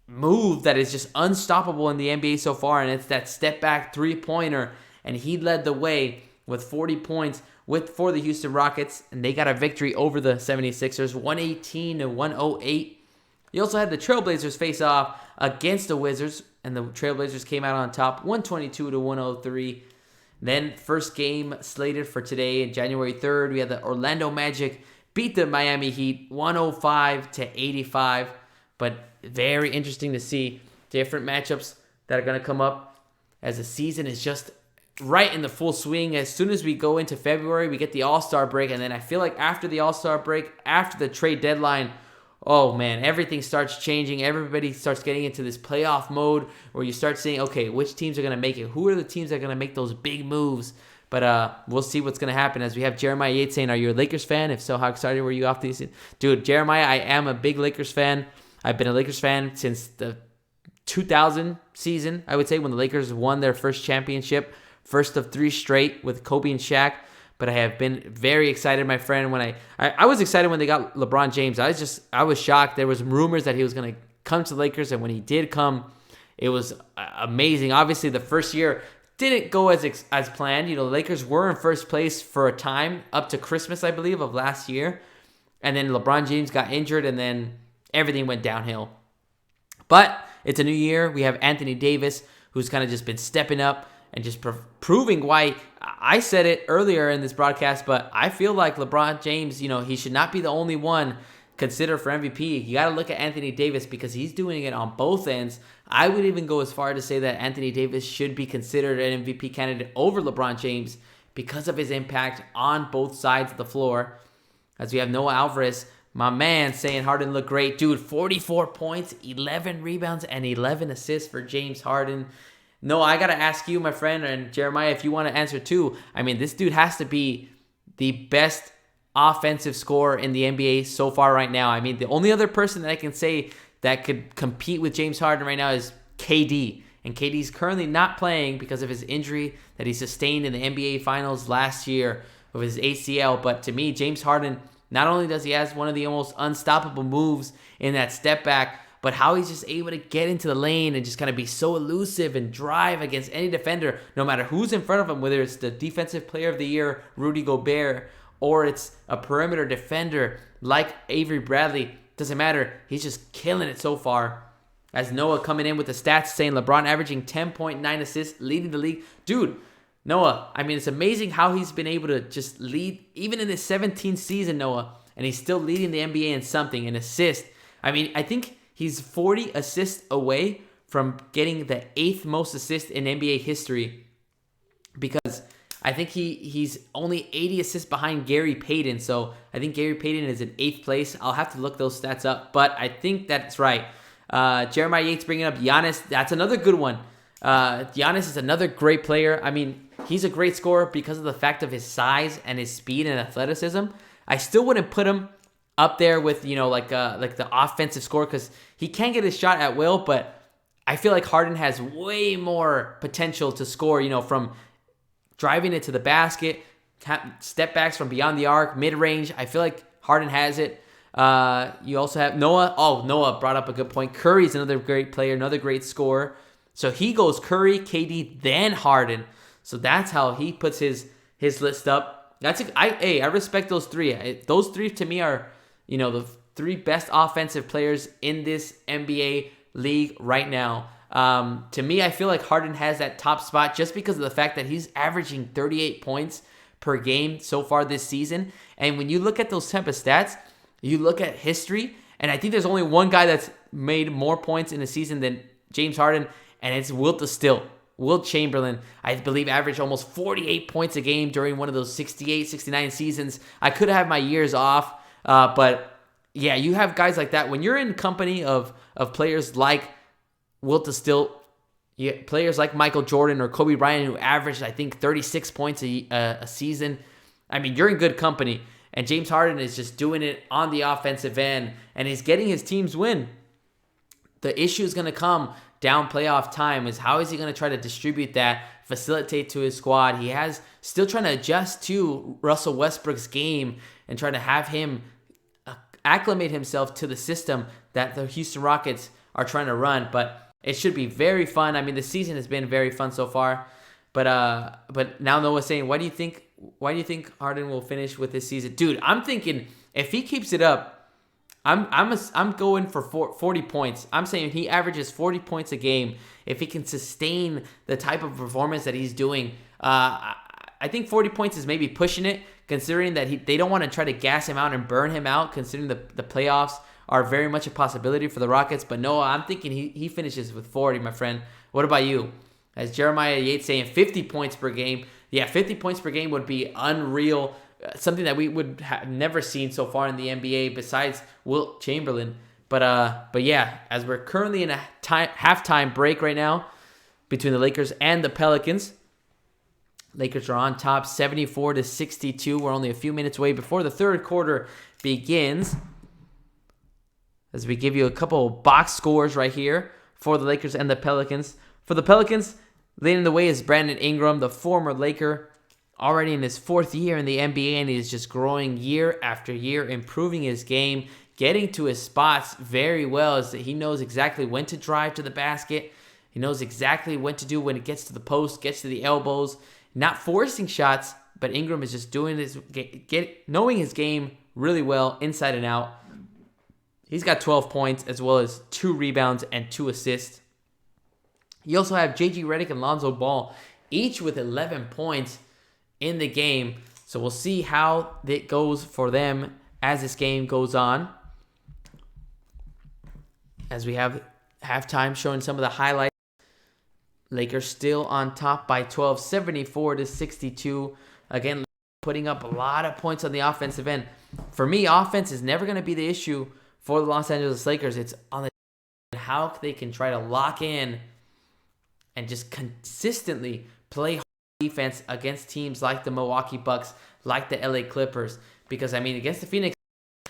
move that is just unstoppable in the NBA so far, and it's that step back three-pointer, and he led the way with 40 points for the Houston Rockets, and they got a victory over the 76ers, 118-108. You also had the Trailblazers face off against the Wizards, and the Trailblazers came out on top, 122-103. Then first game slated for today, January 3rd, we had the Orlando Magic beat the Miami Heat 105-85. But very interesting to see different matchups that are going to come up as the season is just right in the full swing. As soon as we go into February, we get the All-Star break. And then I feel like after the All-Star break, after the trade deadline, oh man, everything starts changing. Everybody starts getting into this playoff mode where you start saying, okay, which teams are going to make it? Who are the teams that are going to make those big moves? But we'll see what's going to happen as we have Jeremiah Yates saying, are you a Lakers fan? If so, how excited were you off the season? Dude, Jeremiah, I am a big Lakers fan. I've been a Lakers fan since the 2000 season, I would say, when the Lakers won their first championship, first of 3 straight with Kobe and Shaq. But I have been very excited, my friend, when I was excited when they got LeBron James. I was shocked. There was rumors that he was going to come to the Lakers, and when he did come, it was amazing. Obviously, the first year didn't go as planned. You know, the Lakers were in first place for a time up to Christmas, I believe, of last year. And then LeBron James got injured, and then everything went downhill. But it's a new year. We have Anthony Davis, who's kind of just been stepping up and just proving why. I said it earlier in this broadcast, but I feel like LeBron James, you know, he should not be the only one considered for MVP. You got to look at Anthony Davis because he's doing it on both ends. I would even go as far to say that Anthony Davis should be considered an MVP candidate over LeBron James because of his impact on both sides of the floor. As we have Noah Alvarez, my man, saying Harden looked great. Dude, 44 points, 11 rebounds, and 11 assists for James Harden. No, I got to ask you, my friend, and Jeremiah, if you want to answer too. I mean, this dude has to be the best offensive scorer in the NBA so far right now. I mean, the only other person that I can say that could compete with James Harden right now is KD. And KD's currently not playing because of his injury that he sustained in the NBA Finals last year with his ACL. But to me, James Harden, not only does he have one of the almost unstoppable moves in that step back, but how he's just able to get into the lane and just kind of be so elusive and drive against any defender, no matter who's in front of him, whether it's the Defensive Player of the Year, Rudy Gobert, or it's a perimeter defender like Avery Bradley. Doesn't matter. He's just killing it so far. As Noah coming in with the stats saying LeBron averaging 10.9 assists, leading the league. Dude, Noah, I mean, it's amazing how he's been able to just lead, even in his 17th season, Noah, and he's still leading the NBA in something, an assist. I mean, I think he's 40 assists away from getting the 8th most assists in NBA history because I think he's only 80 assists behind Gary Payton. So I think Gary Payton is in 8th place. I'll have to look those stats up, but I think that's right. Jeremiah Yates bringing up Giannis. That's another good one. Giannis is another great player. I mean, he's a great scorer because of the fact of his size and his speed and athleticism. I still wouldn't put him up there with, you know, like the offensive score because he can get his shot at will, but I feel like Harden has way more potential to score, you know, from driving it to the basket, step backs from beyond the arc, mid-range. I feel like Harden has it. You also have Noah. Oh, Noah brought up a good point. Curry's another great player, another great scorer. So he goes Curry, KD, then Harden. So that's how he puts his list up. I respect those three. Those three to me are, you know, the 3 best offensive players in this NBA league right now. To me, I feel like Harden has that top spot just because of the fact that he's averaging 38 points per game so far this season. And when you look at those type of stats, you look at history, and I think there's only one guy that's made more points in a season than James Harden, and it's Wilt Chamberlain, I believe, averaged almost 48 points a game during one of those 68, 69 seasons. I could have my years off, but yeah, you have guys like that. When you're in company of players like Wilt players like Michael Jordan or Kobe Bryant who averaged, I think, 36 points a season, I mean, you're in good company. And James Harden is just doing it on the offensive end, and he's getting his teams win. The issue is going to come down playoff time is how is he going to try to distribute that, facilitate to his squad. He has still trying to adjust to Russell Westbrook's game and trying to have him acclimate himself to the system that the Houston Rockets are trying to run. But it should be very fun. I mean, the season has been very fun so far. But now Noah's saying, why do you think Harden will finish with this season? Dude, I'm thinking if he keeps it up, I'm going for 40 points. I'm saying he averages 40 points a game. If he can sustain the type of performance that he's doing, I think 40 points is maybe pushing it, considering that they don't want to try to gas him out and burn him out, considering the playoffs are very much a possibility for the Rockets. But no, I'm thinking he finishes with 40, my friend. What about you? As Jeremiah Yates saying 50 points per game. Yeah, 50 points per game would be unreal. something that we would have never seen so far in the NBA besides Wilt Chamberlain. But yeah, as we're currently in a halftime break right now between the Lakers and the Pelicans. Lakers are on top 74-62. We're only a few minutes away before the third quarter begins. As we give you a couple box scores right here for the Lakers and the Pelicans. For the Pelicans, leading the way is Brandon Ingram, the former Laker, already in his fourth year in the NBA, and he's just growing year after year, improving his game, getting to his spots very well. As he knows exactly when to drive to the basket. He knows exactly what to do when it gets to the post, gets to the elbows, not forcing shots, but Ingram is just doing this, knowing his game really well, inside and out. He's got 12 points as well as 2 rebounds and 2 assists. You also have J.G. Redick and Lonzo Ball, each with 11 points in the game. So we'll see how it goes for them as this game goes on. As we have halftime showing some of the highlights. Lakers still on top by 12, 74-62. Again, putting up a lot of points on the offensive end. For me, offense is never going to be the issue for the Los Angeles Lakers. It's on the how they can try to lock in and just consistently play defense against teams like the Milwaukee Bucks, like the LA Clippers. Because, I mean, against the Phoenix,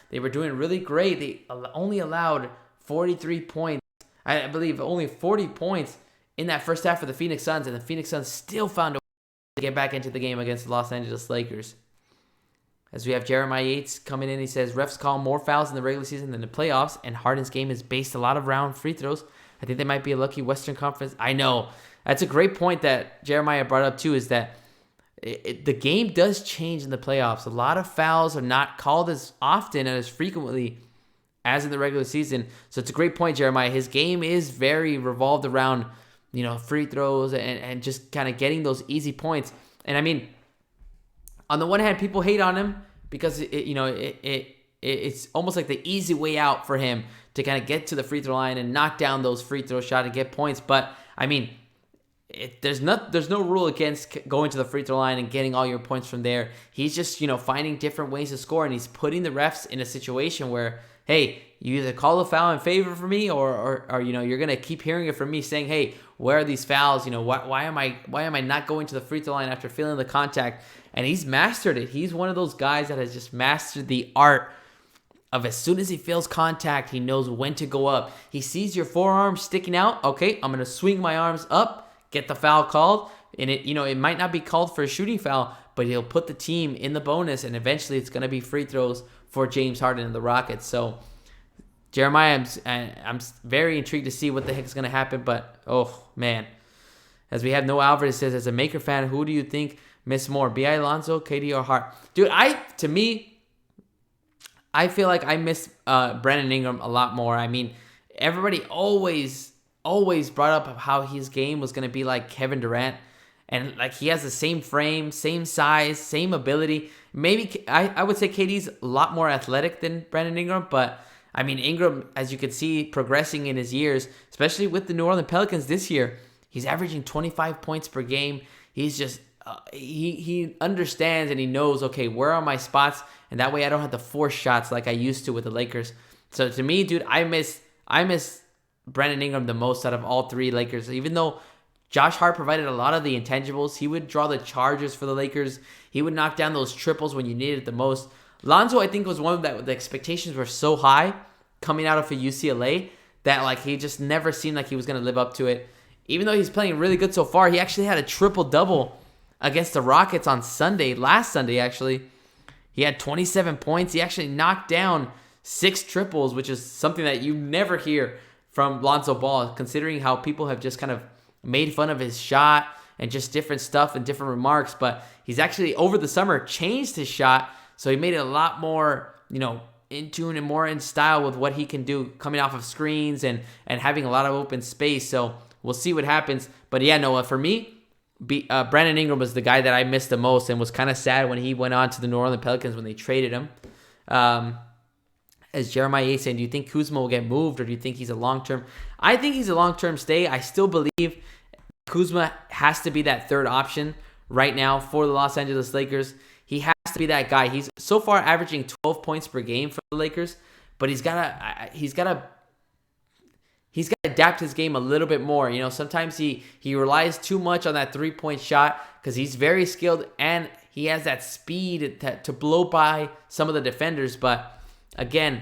they were doing really great. They only allowed 43 points. I believe only 40 points in that first half for the Phoenix Suns, and the Phoenix Suns still found a way to get back into the game against the Los Angeles Lakers. As we have Jeremiah Yates coming in, he says, refs call more fouls in the regular season than the playoffs, and Harden's game is based a lot around free throws. I think they might be a lucky Western Conference. I know. That's a great point that Jeremiah brought up too, is that the game does change in the playoffs. A lot of fouls are not called as often and as frequently as in the regular season. So it's a great point, Jeremiah. His game is very revolved around, free throws and just kind of getting those easy points. And I mean, on the one hand, people hate on him because it's almost like the easy way out for him to kind of get to the free throw line and knock down those free throw shots and get points. But I mean, there's no rule against going to the free throw line and getting all your points from there. He's just finding different ways to score, and he's putting the refs in a situation where, hey, you either call a foul in favor for me, or you're gonna keep hearing it from me saying, hey, where are these fouls? Why am I not going to the free throw line after feeling the contact? And he's mastered it. He's one of those guys that has just mastered the art of, as soon as he feels contact, he knows when to go up. He sees your forearm sticking out. Okay, I'm gonna swing my arms up, get the foul called, and it might not be called for a shooting foul, but he'll put the team in the bonus, and eventually it's gonna be free throws for James Harden and the Rockets. So Jeremiah, I'm very intrigued to see what the heck is gonna happen. But oh man, as we have Noah Alvarez says, as a Maker fan, who do you think missed more, B.I. Alonso, KD, or Hart? Dude, I feel like I miss Brandon Ingram a lot more. I mean, everybody always brought up how his game was going to be like Kevin Durant. And like, he has the same frame, same size, same ability. Maybe I would say KD's a lot more athletic than Brandon Ingram. But I mean, Ingram, as you can see, progressing in his years, especially with the New Orleans Pelicans this year, he's averaging 25 points per game. He's just he understands and he knows, okay, where are my spots, and that way I don't have to force shots like I used to with the Lakers. So to me, dude, I miss Brandon Ingram the most out of all three Lakers. Even though Josh Hart provided a lot of the intangibles, he would draw the charges for the Lakers. He would knock down those triples when you needed it the most. Lonzo, I think, was one that the expectations were so high coming out of UCLA that like he just never seemed like he was going to live up to it. Even though he's playing really good so far, he actually had a triple-double against the Rockets on last Sunday actually. He had 27 points. He actually knocked down 6 triples, which is something that you never hear from Lonzo Ball, considering how people have just kind of made fun of his shot and just different stuff and different remarks. But he's actually, over the summer, changed his shot, so he made it a lot more, in tune and more in style with what he can do coming off of screens and having a lot of open space. So we'll see what happens. But yeah, Noah, for me, Brandon Ingram was the guy that I missed the most and was kind of sad when he went on to the New Orleans Pelicans when they traded him. As Jeremiah Yates saying, do you think Kuzma will get moved, or do you think he's a long-term? I think he's a long-term stay. I still believe Kuzma has to be that third option right now for the Los Angeles Lakers. He has to be that guy. He's so far averaging 12 points per game for the Lakers, but he's gotta adapt his game a little bit more. You know, sometimes he relies too much on that 3-point shot because he's very skilled and he has that speed to blow by some of the defenders. But again,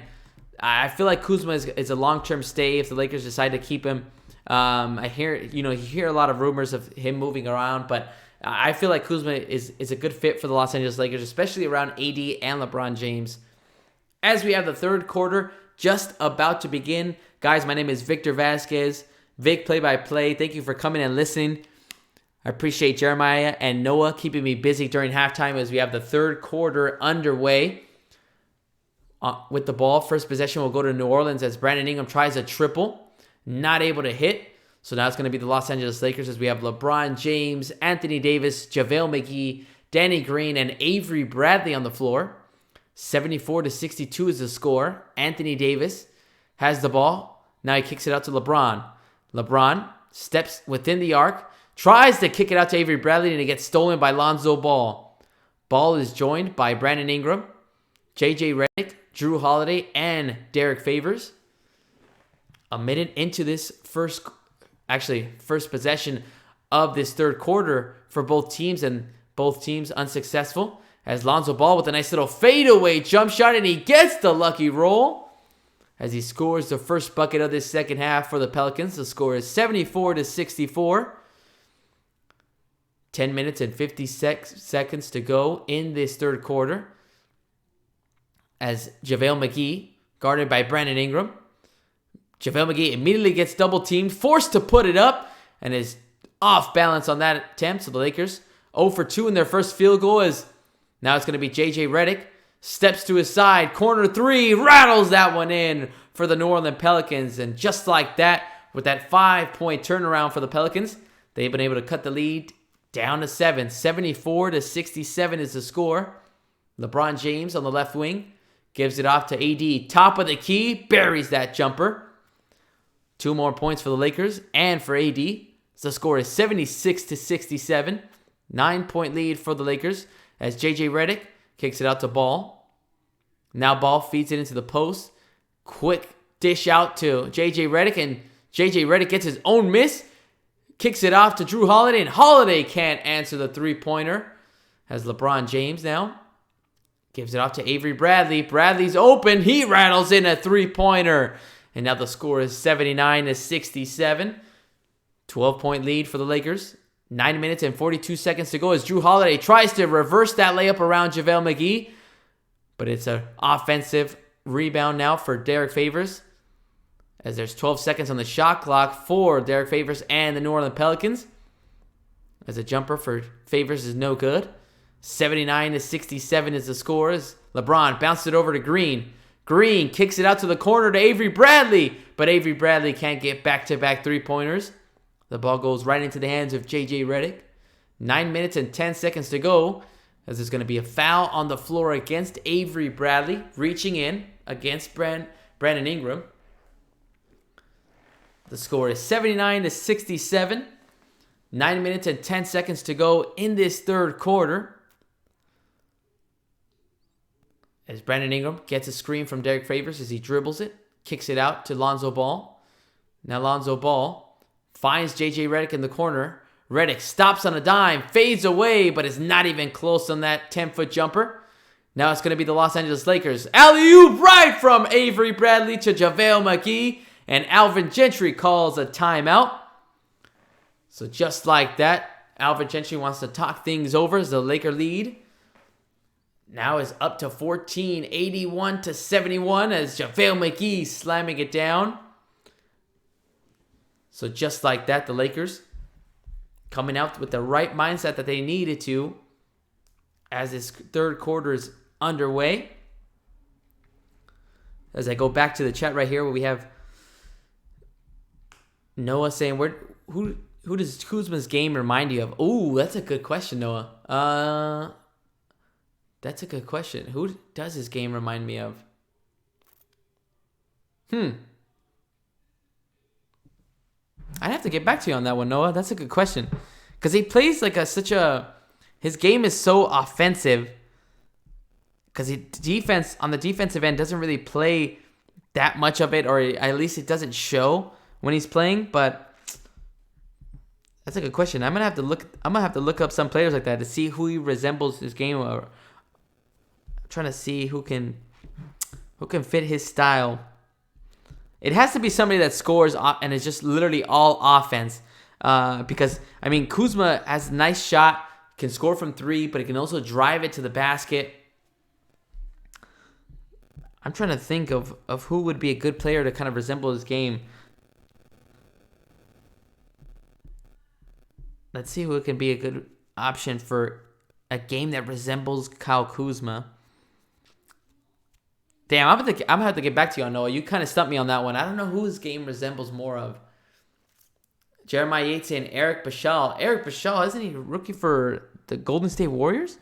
I feel like Kuzma is a long-term stay if the Lakers decide to keep him. I hear, you hear a lot of rumors of him moving around, but I feel like Kuzma is a good fit for the Los Angeles Lakers, especially around AD and LeBron James. As we have the third quarter just about to begin, guys, my name is Victor Vasquez, Vic Play-by-Play. Thank you for coming and listening. I appreciate Jeremiah and Noah keeping me busy during halftime as we have the third quarter underway. With the ball, first possession will go to New Orleans as Brandon Ingram tries a triple. Not able to hit. So now it's going to be the Los Angeles Lakers as we have LeBron James, Anthony Davis, JaVale McGee, Danny Green, and Avery Bradley on the floor. 74-62 is the score. Anthony Davis has the ball. Now he kicks it out to LeBron. LeBron steps within the arc, tries to kick it out to Avery Bradley, and it gets stolen by Lonzo Ball. Ball is joined by Brandon Ingram, J.J. Redick, Drew Holiday, and Derek Favors. A minute into this first possession of this third quarter for both teams, and both teams unsuccessful, as Lonzo Ball with a nice little fadeaway jump shot, and he gets the lucky roll as he scores the first bucket of this second half for the Pelicans. The score is 74-64. 10 minutes and 56 seconds to go in this third quarter as JaVale McGee, guarded by Brandon Ingram. JaVale McGee immediately gets double-teamed, forced to put it up, and is off balance on that attempt. So the Lakers 0 for 2 in their first field goal as now it's going to be J.J. Redick. Steps to his side, corner three, rattles that one in for the New Orleans Pelicans. And just like that, with that 5-point turnaround for the Pelicans, they've been able to cut the lead down to 7. 74-67 is the score. LeBron James on the left wing gives it off to AD. Top of the key, buries that jumper. 2 more points for the Lakers and for AD. So the score is 76-67. 9-point lead for the Lakers as J.J. Redick kicks it out to Ball. Now Ball feeds it into the post. Quick dish out to J.J. Redick, and J.J. Redick gets his own miss. Kicks it off to Drew Holiday, and Holiday can't answer the three-pointer. As LeBron James now gives it off to Avery Bradley. Bradley's open. He rattles in a three-pointer. And now the score is 79-67. 12-point lead for the Lakers. 9 minutes and 42 seconds to go as Drew Holiday tries to reverse that layup around JaVale McGee. But it's an offensive rebound now for Derek Favors, as there's 12 seconds on the shot clock for Derek Favors and the New Orleans Pelicans. As a jumper for Favors is no good. 79-67 is the score as LeBron bounces it over to Green. Green kicks it out to the corner to Avery Bradley, but Avery Bradley can't get back-to-back three-pointers. The ball goes right into the hands of J.J. Redick. 9 minutes and 10 seconds to go, as there's going to be a foul on the floor against Avery Bradley, reaching in against Brandon Ingram. The score is 79-67. 9 minutes and 10 seconds to go in this third quarter, as Brandon Ingram gets a screen from Derek Favors as he dribbles it, kicks it out to Lonzo Ball. Now Lonzo Ball finds J.J. Redick in the corner. Redick stops on a dime, fades away, but is not even close on that 10-foot jumper. Now it's going to be the Los Angeles Lakers. Alley-oop right from Avery Bradley to JaVale McGee, and Alvin Gentry calls a timeout. So just like that, Alvin Gentry wants to talk things over as the Laker lead now is up to 14, 81-71 as JaVale McGee slamming it down. So just like that, the Lakers coming out with the right mindset that they needed to as this third quarter is underway. As I go back to the chat right here where we have Noah saying, who does Kuzma's game remind you of? Ooh, that's a good question, Noah. That's a good question. Who does his game remind me of? I'd have to get back to you on that one, Noah. That's a good question. Because he plays like his game is so offensive because defense on the defensive end doesn't really play that much of it, or at least it doesn't show when he's playing. But that's a good question. I'm gonna have to look up some players like that to see who he resembles his game. Or I'm trying to see who can fit his style. It has to be somebody that scores and is just literally all offense. Because I mean, Kuzma has a nice shot, can score from 3, but he can also drive it to the basket. I'm trying to think of who would be a good player to kind of resemble his game. Let's see who can be a good option for a game that resembles Kyle Kuzma. Damn, I'm gonna have to get back to you on Noah. You kind of stumped me on that one. I don't know who his game resembles more of. Jeremiah Yates and Eric Bashal. Eric Bashal, isn't he a rookie for the Golden State Warriors?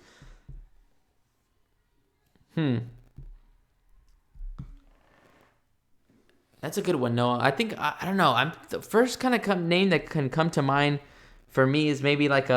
That's a good one, Noah. I think I don't know. The first kind of name that can come to mind for me is maybe like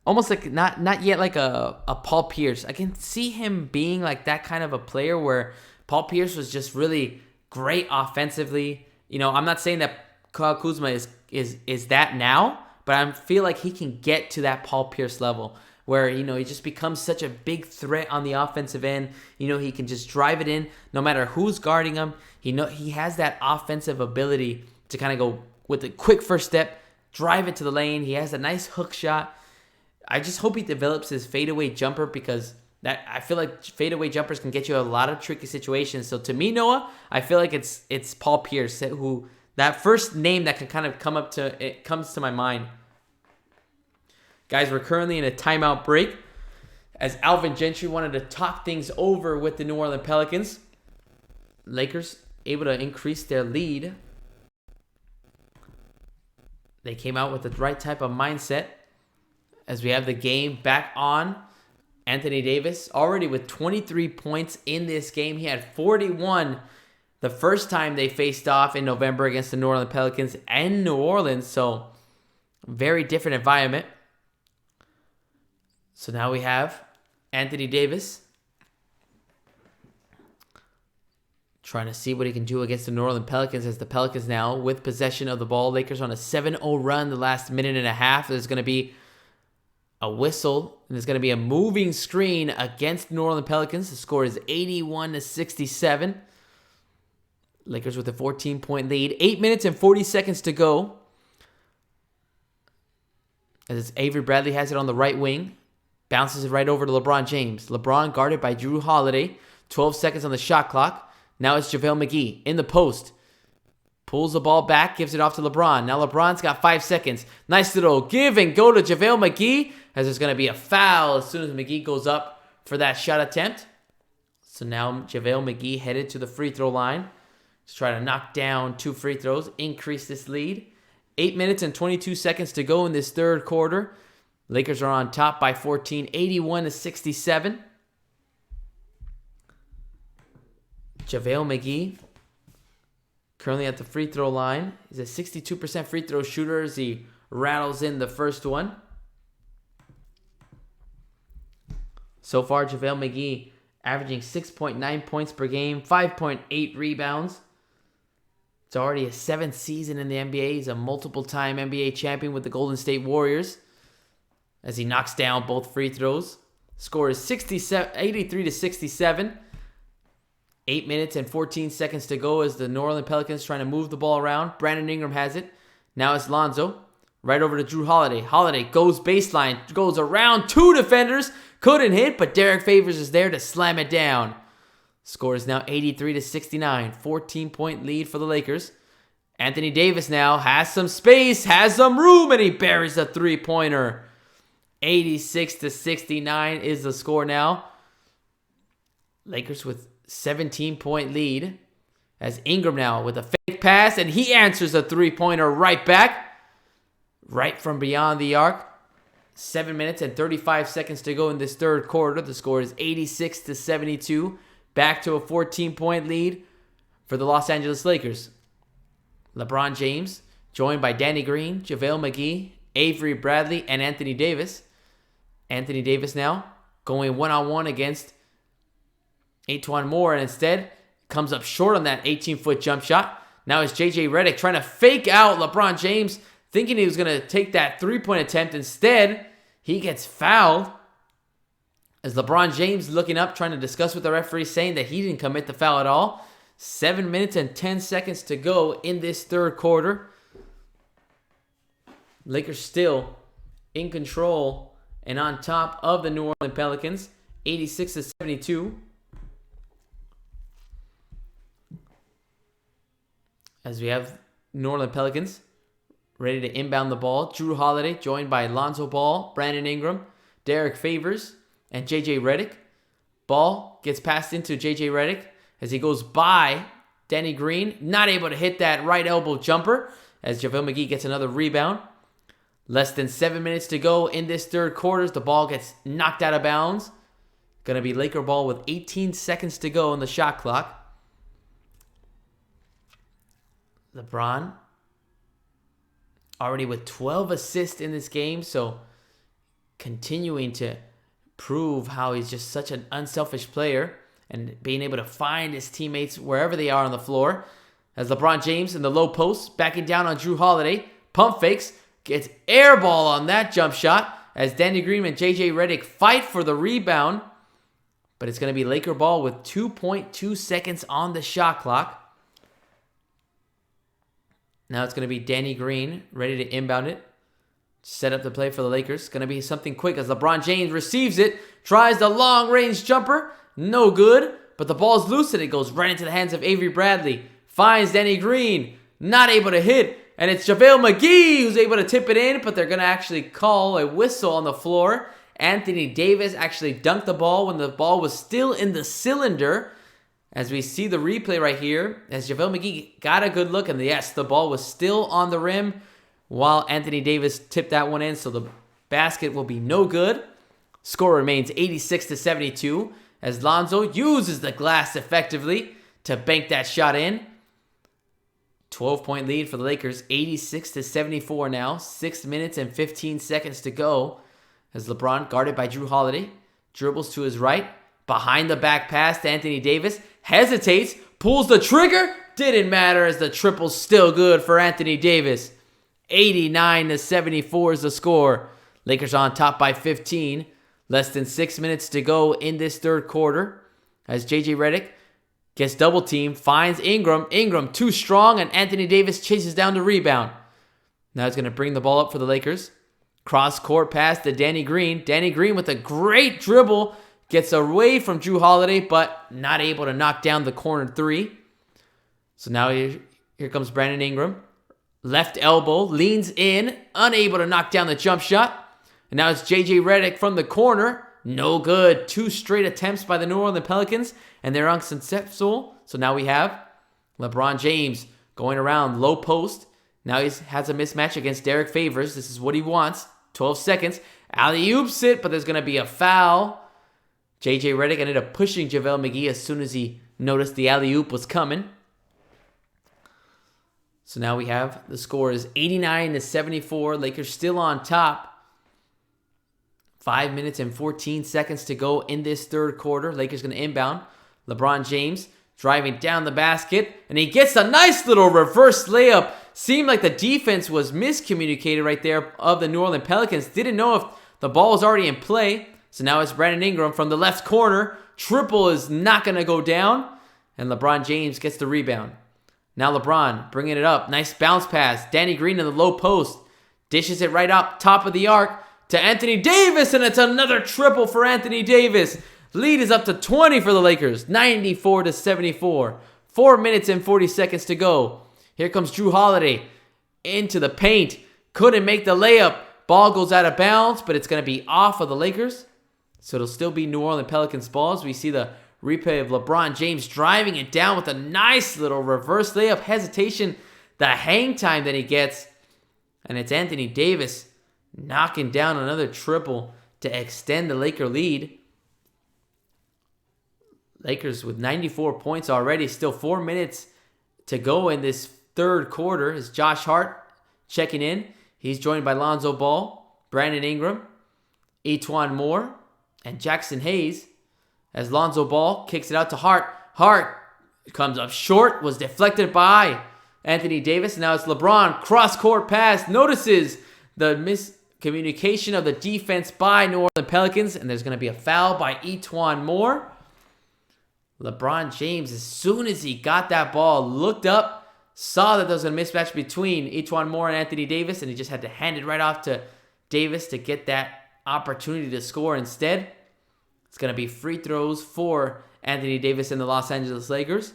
almost like not yet like a Paul Pierce. I can see him being like that kind of a player where Paul Pierce was just really great offensively. You know, I'm not saying that Kyle Kuzma is that now, but I feel like he can get to that Paul Pierce level where, you know, he just becomes such a big threat on the offensive end. You know, he can just drive it in no matter who's guarding him. He has that offensive ability to kind of go with a quick first step, drive it to the lane. He has a nice hook shot. I just hope he develops his fadeaway jumper, because I feel like fadeaway jumpers can get you a lot of tricky situations. So to me, Noah, I feel like it's Paul Pierce who that first name that can kind of comes to my mind. Guys, we're currently in a timeout break as Alvin Gentry wanted to talk things over with the New Orleans Pelicans. Lakers able to increase their lead. They came out with the right type of mindset as we have the game back on. Anthony Davis already with 23 points in this game. He had 41 the first time they faced off in November against the New Orleans Pelicans and New Orleans. So very different environment. So now we have Anthony Davis trying to see what he can do against the New Orleans Pelicans, as the Pelicans now with possession of the ball. Lakers on a 7-0 run the last minute and a half. There's going to be a whistle, and there's going to be a moving screen against New Orleans Pelicans. The score is 81-67. Lakers with a 14-point lead. 8 minutes and 40 seconds to go. As Avery Bradley has it on the right wing. Bounces it right over to LeBron James. LeBron guarded by Drew Holiday. 12 seconds on the shot clock. Now it's JaVale McGee in the post. Pulls the ball back, gives it off to LeBron. Now LeBron's got 5 seconds. Nice little give and go to JaVale McGee, as there's going to be a foul as soon as McGee goes up for that shot attempt. So now JaVale McGee headed to the free throw line. Just trying to knock down 2 free throws, increase this lead. 8 minutes and 22 seconds to go in this third quarter. Lakers are on top by 14, 81-67. JaVale McGee currently at the free throw line. He's a 62% free throw shooter as he rattles in the first one. So far, JaVale McGee averaging 6.9 points per game, 5.8 rebounds. It's already his 7th season in the NBA. He's a multiple-time NBA champion with the Golden State Warriors as he knocks down both free throws. Score is 83-67. 8 minutes and 14 seconds to go as the New Orleans Pelicans trying to move the ball around. Brandon Ingram has it. Now it's Lonzo. Right over to Drew Holiday. Holiday goes baseline. Goes around 2 defenders. Couldn't hit, but Derek Favors is there to slam it down. Score is now 83-69. 14-point lead for the Lakers. Anthony Davis now has some space, has some room, and he buries a three-pointer. 86-69 is the score now. Lakers with 17-point lead. As Ingram now with a fake pass, and he answers a three-pointer right back. Right from beyond the arc. 7 minutes and 35 seconds to go in this third quarter. The score is 86-72. Back to a 14-point lead for the Los Angeles Lakers. LeBron James, joined by Danny Green, JaVale McGee, Avery Bradley, and Anthony Davis. Anthony Davis now going one-on-one against Antoine Moore, and instead comes up short on that 18-foot jump shot. Now it's J.J. Redick trying to fake out LeBron James, thinking he was going to take that three-point attempt. Instead, he gets fouled as LeBron James looking up, trying to discuss with the referee, saying that he didn't commit the foul at all. 7 minutes and 10 seconds to go in this third quarter. Lakers still in control and on top of the New Orleans Pelicans, 86-72. As we have New Orleans Pelicans ready to inbound the ball. Drew Holiday joined by Lonzo Ball, Brandon Ingram, Derek Favors, and J.J. Redick. Ball gets passed into J.J. Redick as he goes by Danny Green. Not able to hit that right elbow jumper as JaVale McGee gets another rebound. Less than 7 minutes to go in this third quarter. The ball gets knocked out of bounds. Going to be Laker ball with 18 seconds to go on the shot clock. LeBron already with 12 assists in this game, so continuing to prove how he's just such an unselfish player and being able to find his teammates wherever they are on the floor. As LeBron James in the low post, backing down on Drew Holiday, pump fakes, gets air ball on that jump shot as Danny Green and J.J. Redick fight for the rebound, but it's going to be Laker ball with 2.2 seconds on the shot clock. Now it's going to be Danny Green ready to inbound it. Set up the play for the Lakers. Going to be something quick as LeBron James receives it. Tries the long-range jumper. No good. But the ball's loose and it goes right into the hands of Avery Bradley. Finds Danny Green. Not able to hit. And it's JaVale McGee who's able to tip it in. But they're going to actually call a whistle on the floor. Anthony Davis actually dunked the ball when the ball was still in the cylinder. As we see the replay right here, as JaVale McGee got a good look, and yes, the ball was still on the rim while Anthony Davis tipped that one in, so the basket will be no good. Score remains 86-72 as Lonzo uses the glass effectively to bank that shot in. 12-point lead for the Lakers, 86-74 now. 6 minutes and 15 seconds to go as LeBron, guarded by Drew Holiday, dribbles to his right. Behind the back pass to Anthony Davis. Hesitates. Pulls the trigger. Didn't matter as the triple's still good for Anthony Davis. 89-74 is the score. Lakers on top by 15. Less than 6 minutes to go in this third quarter. As J.J. Redick gets double teamed. Finds Ingram. Ingram too strong and Anthony Davis chases down the rebound. Now he's going to bring the ball up for the Lakers. Cross court pass to Danny Green. Danny Green with a great dribble. Gets away from Drew Holiday, but not able to knock down the corner three. So now here comes Brandon Ingram. Left elbow, leans in, unable to knock down the jump shot. And now it's J.J. Redick from the corner. No good. 2 straight attempts by the New Orleans Pelicans, and they're unsuccessful. So now we have LeBron James going around low post. Now he has a mismatch against Derek Favors. This is what he wants. 12 seconds. Alley-oops it, but there's going to be a foul. J.J. Redick ended up pushing JaVale McGee as soon as he noticed the alley-oop was coming. So now we have the score is 89-74. Lakers still on top. 5 minutes and 14 seconds to go in this third quarter. Lakers going to inbound. LeBron James driving down the basket. And he gets a nice little reverse layup. Seemed like the defense was miscommunicated right there of the New Orleans Pelicans. Didn't know if the ball was already in play. So now it's Brandon Ingram from the left corner. Triple is not going to go down. And LeBron James gets the rebound. Now LeBron bringing it up. Nice bounce pass. Danny Green in the low post. Dishes it right up top of the arc to Anthony Davis. And it's another triple for Anthony Davis. Lead is up to 20 for the Lakers. 94-74. 4 minutes and 40 seconds to go. Here comes Drew Holiday into the paint. Couldn't make the layup. Ball goes out of bounds, but it's going to be off of the Lakers. So it'll still be New Orleans Pelicans balls. We see the replay of LeBron James driving it down with a nice little reverse layup. Hesitation, the hang time that he gets. And it's Anthony Davis knocking down another triple to extend the Laker lead. Lakers with 94 points already. Still 4 minutes to go in this third quarter. As Josh Hart checking in. He's joined by Lonzo Ball, Brandon Ingram, Etwan Moore and Jackson Hayes as Lonzo Ball kicks it out to Hart. Hart comes up short, was deflected by Anthony Davis. Now it's LeBron. Cross-court pass. Notices the miscommunication of the defense by New Orleans Pelicans. And there's going to be a foul by Etwan Moore. LeBron James, as soon as he got that ball, looked up, saw that there was a mismatch between Etwan Moore and Anthony Davis, and he just had to hand it right off to Davis to get that opportunity to score instead. It's going to be free throws for Anthony Davis and the Los Angeles Lakers.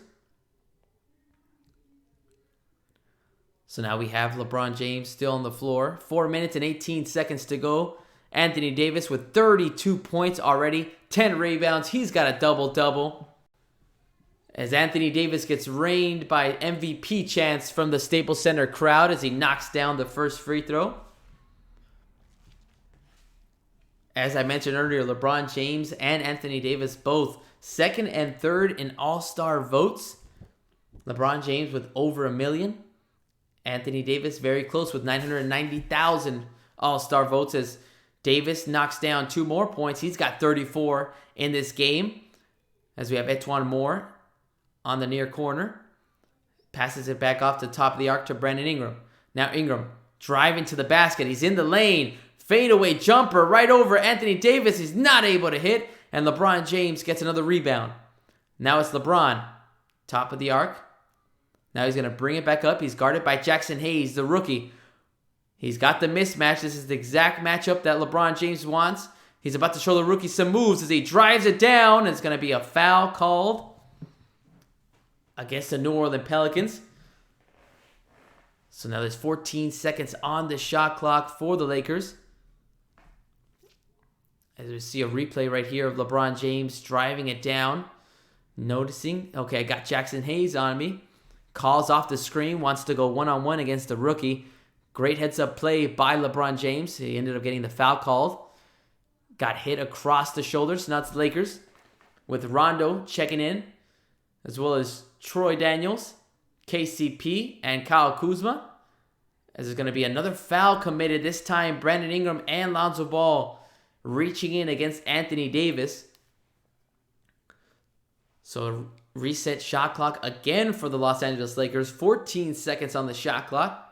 So now we have LeBron James still on the floor. 4 minutes and 18 seconds to go. Anthony Davis with 32 points already, 10 rebounds. He's got a double-double. As Anthony Davis gets rained by MVP chants from the Staples Center crowd as he knocks down the first free throw. As I mentioned earlier, LeBron James and Anthony Davis both second and third in All-Star votes. LeBron James with over 1 million. Anthony Davis very close with 990,000 All-Star votes as Davis knocks down 2 more points. He's got 34 in this game. As we have Etwan Moore on the near corner. Passes it back off the top of the arc to Brandon Ingram. Now Ingram driving to the basket. He's in the lane. Fadeaway jumper right over Anthony Davis. He's not able to hit. And LeBron James gets another rebound. Now it's LeBron. Top of the arc. Now he's going to bring it back up. He's guarded by Jackson Hayes, the rookie. He's got the mismatch. This is the exact matchup that LeBron James wants. He's about to show the rookie some moves as he drives it down. It's going to be a foul called against the New Orleans Pelicans. So now there's 14 seconds on the shot clock for the Lakers. As we see a replay right here of LeBron James driving it down. Noticing, okay, I got Jackson Hayes on me. Calls off the screen, wants to go one-on-one against the rookie. Great heads-up play by LeBron James. He ended up getting the foul called. Got hit across the shoulders. So now it's the Lakers with Rondo checking in, as well as Troy Daniels, KCP, and Kyle Kuzma. As there's going to be another foul committed. This time, Brandon Ingram and Lonzo Ball reaching in against Anthony Davis. So reset shot clock again for the Los Angeles Lakers. 14 seconds on the shot clock.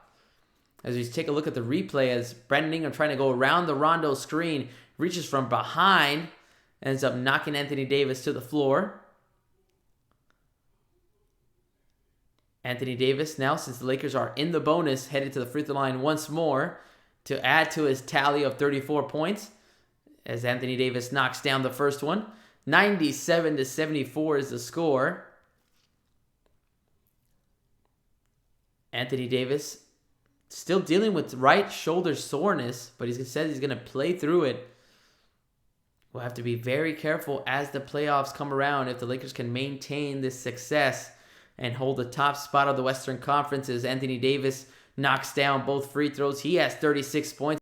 As we take a look at the replay as Brandon Ingram trying to go around the Rondo screen, reaches from behind, ends up knocking Anthony Davis to the floor. Anthony Davis now, since the Lakers are in the bonus, headed to the free throw line once more to add to his tally of 34 points. As Anthony Davis knocks down the first one. 97-74 is the score. Anthony Davis still dealing with right shoulder soreness, but he says he's going to play through it. We'll have to be very careful as the playoffs come around if the Lakers can maintain this success and hold the top spot of the Western Conference as Anthony Davis knocks down both free throws. He has 36 points.